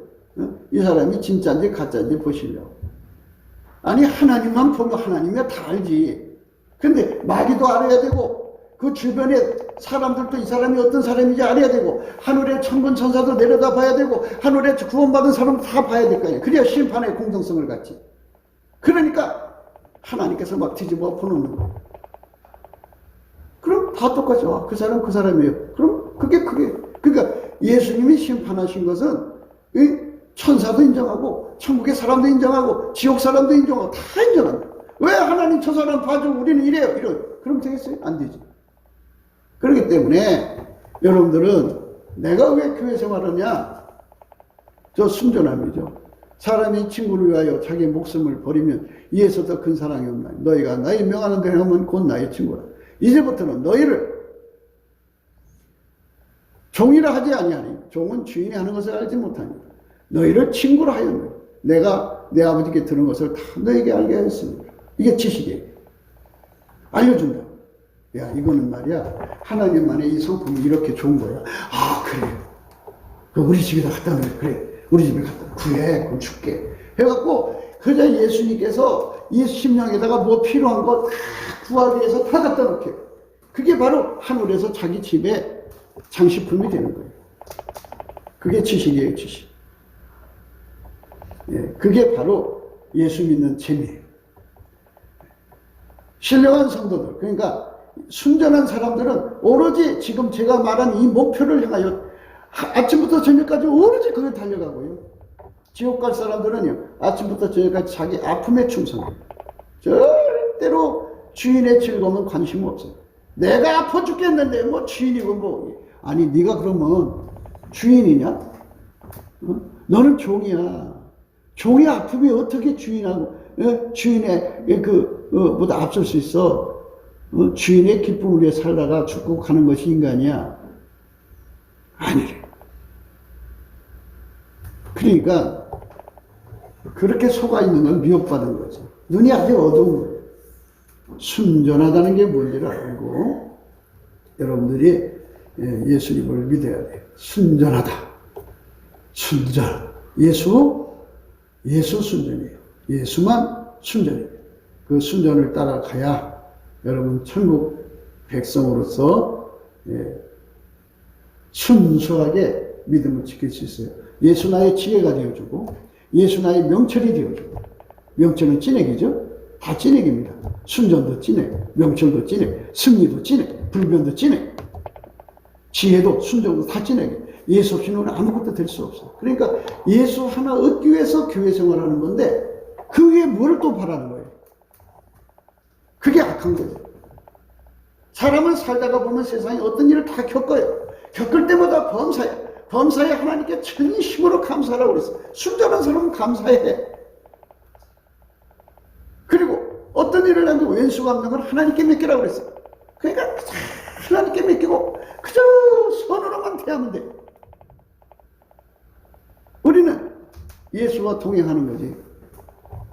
이 사람이 진짜인지 가짜인지 보시려고. 아니 하나님만 보면 하나님이야 다 알지. 근데 마귀도 알아야 되고 그 주변에 사람들도 이 사람이 어떤 사람인지 알아야 되고 하늘에 천군 천사도 내려다 봐야 되고 하늘에 구원받은 사람 다 봐야 될 거 아니에요. 그래야 심판의 공정성을 갖지. 그러니까 하나님께서 막 뒤집어 보는 거예요. 그럼 다 똑같죠. 그 사람 그 사람이에요. 그럼 그러니까 예수님이 심판하신 것은 천사도 인정하고 천국의 사람도 인정하고 지옥 사람도 인정하고 다 인정한다. 왜 하나님 저 사람 봐줘 우리는 이래요. 그럼 되겠어요? 안 되지. 그렇기 때문에 여러분들은 내가 왜 교회 생활하냐? 저 순전함이죠. 사람이 친구를 위하여 자기 목숨을 버리면 이에서 더 큰 사랑이 없나니 너희가 나의 명하는 대로 하면 곧 나의 친구라. 이제부터는 너희를 종이라 하지 아니하니 종은 주인이 하는 것을 알지 못하니 너희를 친구로 하였노니 내가 내 아버지께 들은 것을 다 너에게 알게 하였습니다. 이게 지식이에요. 알려준다. 야, 이거는 말이야, 하나님만의 이 성품이 이렇게 좋은 거야. 아, 그래. 우리 집에다 갖다 놓으래. 그래. 우리 집에 갖다 놓으래. 그래. 그럼 줄게. 해갖고, 그저 예수님께서 이 심령에다가 뭐 필요한 거 다 구하기 위해서 다 갖다 놓게. 그게 바로 하늘에서 자기 집에 장식품이 되는 거예요. 그게 지식이에요, 지식. 예, 그게 바로 예수 믿는 재미예요. 신령한 성도들, 그러니까 순전한 사람들은 오로지 지금 제가 말한 이 목표를 향하여 아침부터 저녁까지 오로지 그걸 달려가고요. 지옥 갈 사람들은요, 아침부터 저녁까지 자기 아픔에 충성해요. 절대로 주인의 즐거움은 관심 없어요. 내가 아파 죽겠는데 뭐 주인이고 뭐. 아니, 네가 그러면 주인이냐? 어? 너는 종이야. 종의 아픔이 어떻게 주인하고, 주인의 보다 앞설 수 있어? 주인의 기쁨을 위해 살다가 죽고 가는 것이 인간이야? 아니래. 그러니까, 그렇게 속아 있는 건 미혹받은 거죠. 눈이 아주 어두운 거예요. 순전하다는 게 뭔지를 알고, 여러분들이 예수님을 믿어야 돼요. 순전하다. 순전. 예수 순전이에요. 예수만 순전이에요. 그 순전을 따라가야 여러분 천국 백성으로서 순수하게 믿음을 지킬 수 있어요. 예수 나의 지혜가 되어주고, 예수 나의 명철이 되어주고. 명철은 찐액이죠. 다 찐액입니다. 순전도 찐액, 명철도 찐액, 승리도 찐액, 불변도 찐액, 지혜도 순종도 다 찐액이에요. 예수 없이는 아무것도 될 수 없어요. 그러니까 예수 하나 얻기 위해서 교회 생활하는 건데, 그 위에 뭘 또 바라는 거예요? 그게 악한 거죠. 사람을 살다가 보면 세상에 어떤 일을 다 겪어요. 겪을 때마다 범사야. 범사에 하나님께 전심으로 감사하라고 그랬어요. 순전한 사람은 감사해. 그리고 어떤 일을 하면 왼수 갚는 건 하나님께 맡기라고 그랬어요. 그러니까 하나님께 맡기고 그저 선으로만 대하면 돼. 우리는 예수와 동행하는 거지.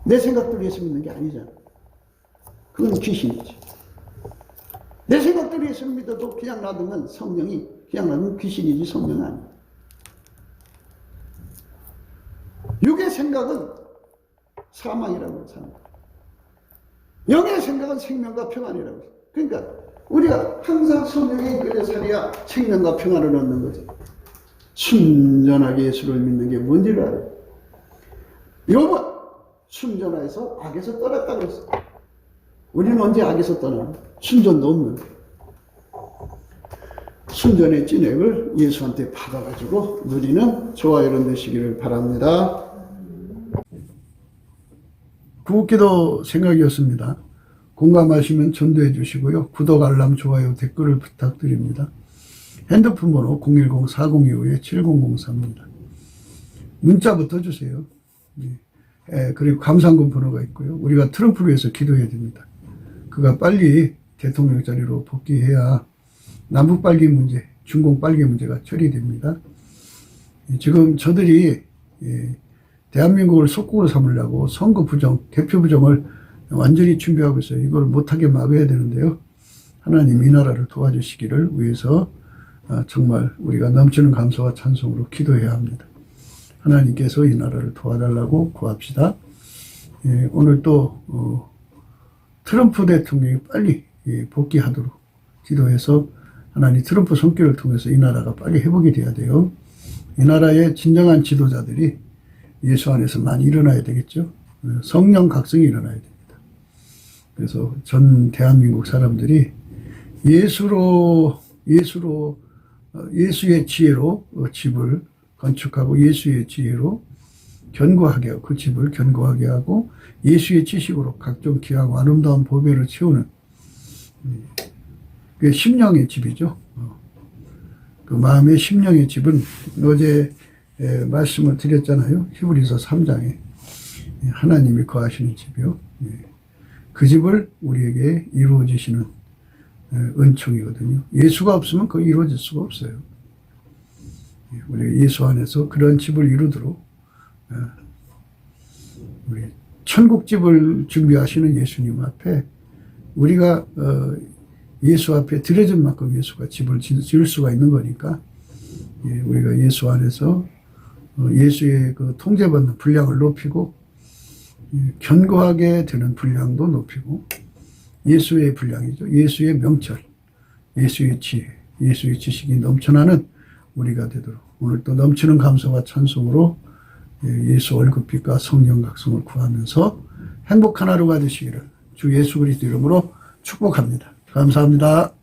내 생각대로 예수 믿는 게 아니잖아. 그건 귀신이지. 내 생각대로 예수 믿어도 그냥 놔두면 성령이, 그냥 놔두면 귀신이지 성령은 아니야. 육의 생각은 사망이라고 해요, 사망. 영의 생각은 생명과 평안이라고 해요. 그러니까 우리가 항상 성령에 이끌려 살아야 생명과 평안을 얻는 거죠. 순전하게 예수를 믿는 게 뭔지를 알아요. 욥은 순전해서 악에서 떠났다고 했어요. 우리는 언제 악에서 떠나요? 순전도 없는데. 순전의 찐액을 예수한테 받아가지고 누리는 저와 여러분 되시기를 바랍니다. 구국기도 생각이었습니다. 공감하시면 전도해 주시고요. 구독, 알람, 좋아요, 댓글을 부탁드립니다. 핸드폰 번호 010-4025-7003입니다. 문자부터 주세요. 그리고 감상금 번호가 있고요. 우리가 트럼프를 위해서 기도해야 됩니다. 그가 빨리 대통령 자리로 복귀해야 남북 빨기 문제, 중공 빨기 문제가 처리됩니다. 지금 저들이 대한민국을 속국으로 삼으려고 선거 부정, 개표 부정을 완전히 준비하고 있어요. 이걸 못하게 막아야 되는데요. 하나님 이 나라를 도와주시기를 위해서 정말 우리가 넘치는 감사와 찬송으로 기도해야 합니다. 하나님께서 이 나라를 도와달라고 구합시다. 오늘 또 트럼프 대통령이 빨리 복귀하도록 기도해서 하나님 트럼프 손길을 통해서 이 나라가 빨리 회복이 돼야 돼요. 이 나라의 진정한 지도자들이 예수 안에서 많이 일어나야 되겠죠. 성령 각성이 일어나야 됩니다. 그래서 전 대한민국 사람들이 예수의 지혜로 집을 건축하고 예수의 지혜로 견고하게 하고 그 집을 견고하게 하고 예수의 지식으로 각종 귀하고 아름다운 보배를 채우는 그 심령의 집이죠. 그 마음의 심령의 집은 어제 말씀을 드렸잖아요. 히브리서 3장에 하나님이 거하시는 집이요. 그 집을 우리에게 이루어 주시는 은총이거든요. 예수가 없으면 그거 이루어질 수가 없어요. 우리 예수 안에서 그런 집을 이루도록 우리 천국집을 준비하시는 예수님 앞에 우리가 예수 앞에 드려진 만큼 예수가 집을 지을 수가 있는 거니까 우리가 예수 안에서 예수의 그 통제받는 분량을 높이고 견고하게 되는 분량도 높이고 예수의 분량이죠. 예수의 명철, 예수의 지혜, 예수의 지식이 넘쳐나는 우리가 되도록 오늘 또 넘치는 감사와 찬송으로 예수 월급빛과 성령 각성을 구하면서 행복한 하루가 되시기를 주 예수 그리스도 이름으로 축복합니다. 감사합니다.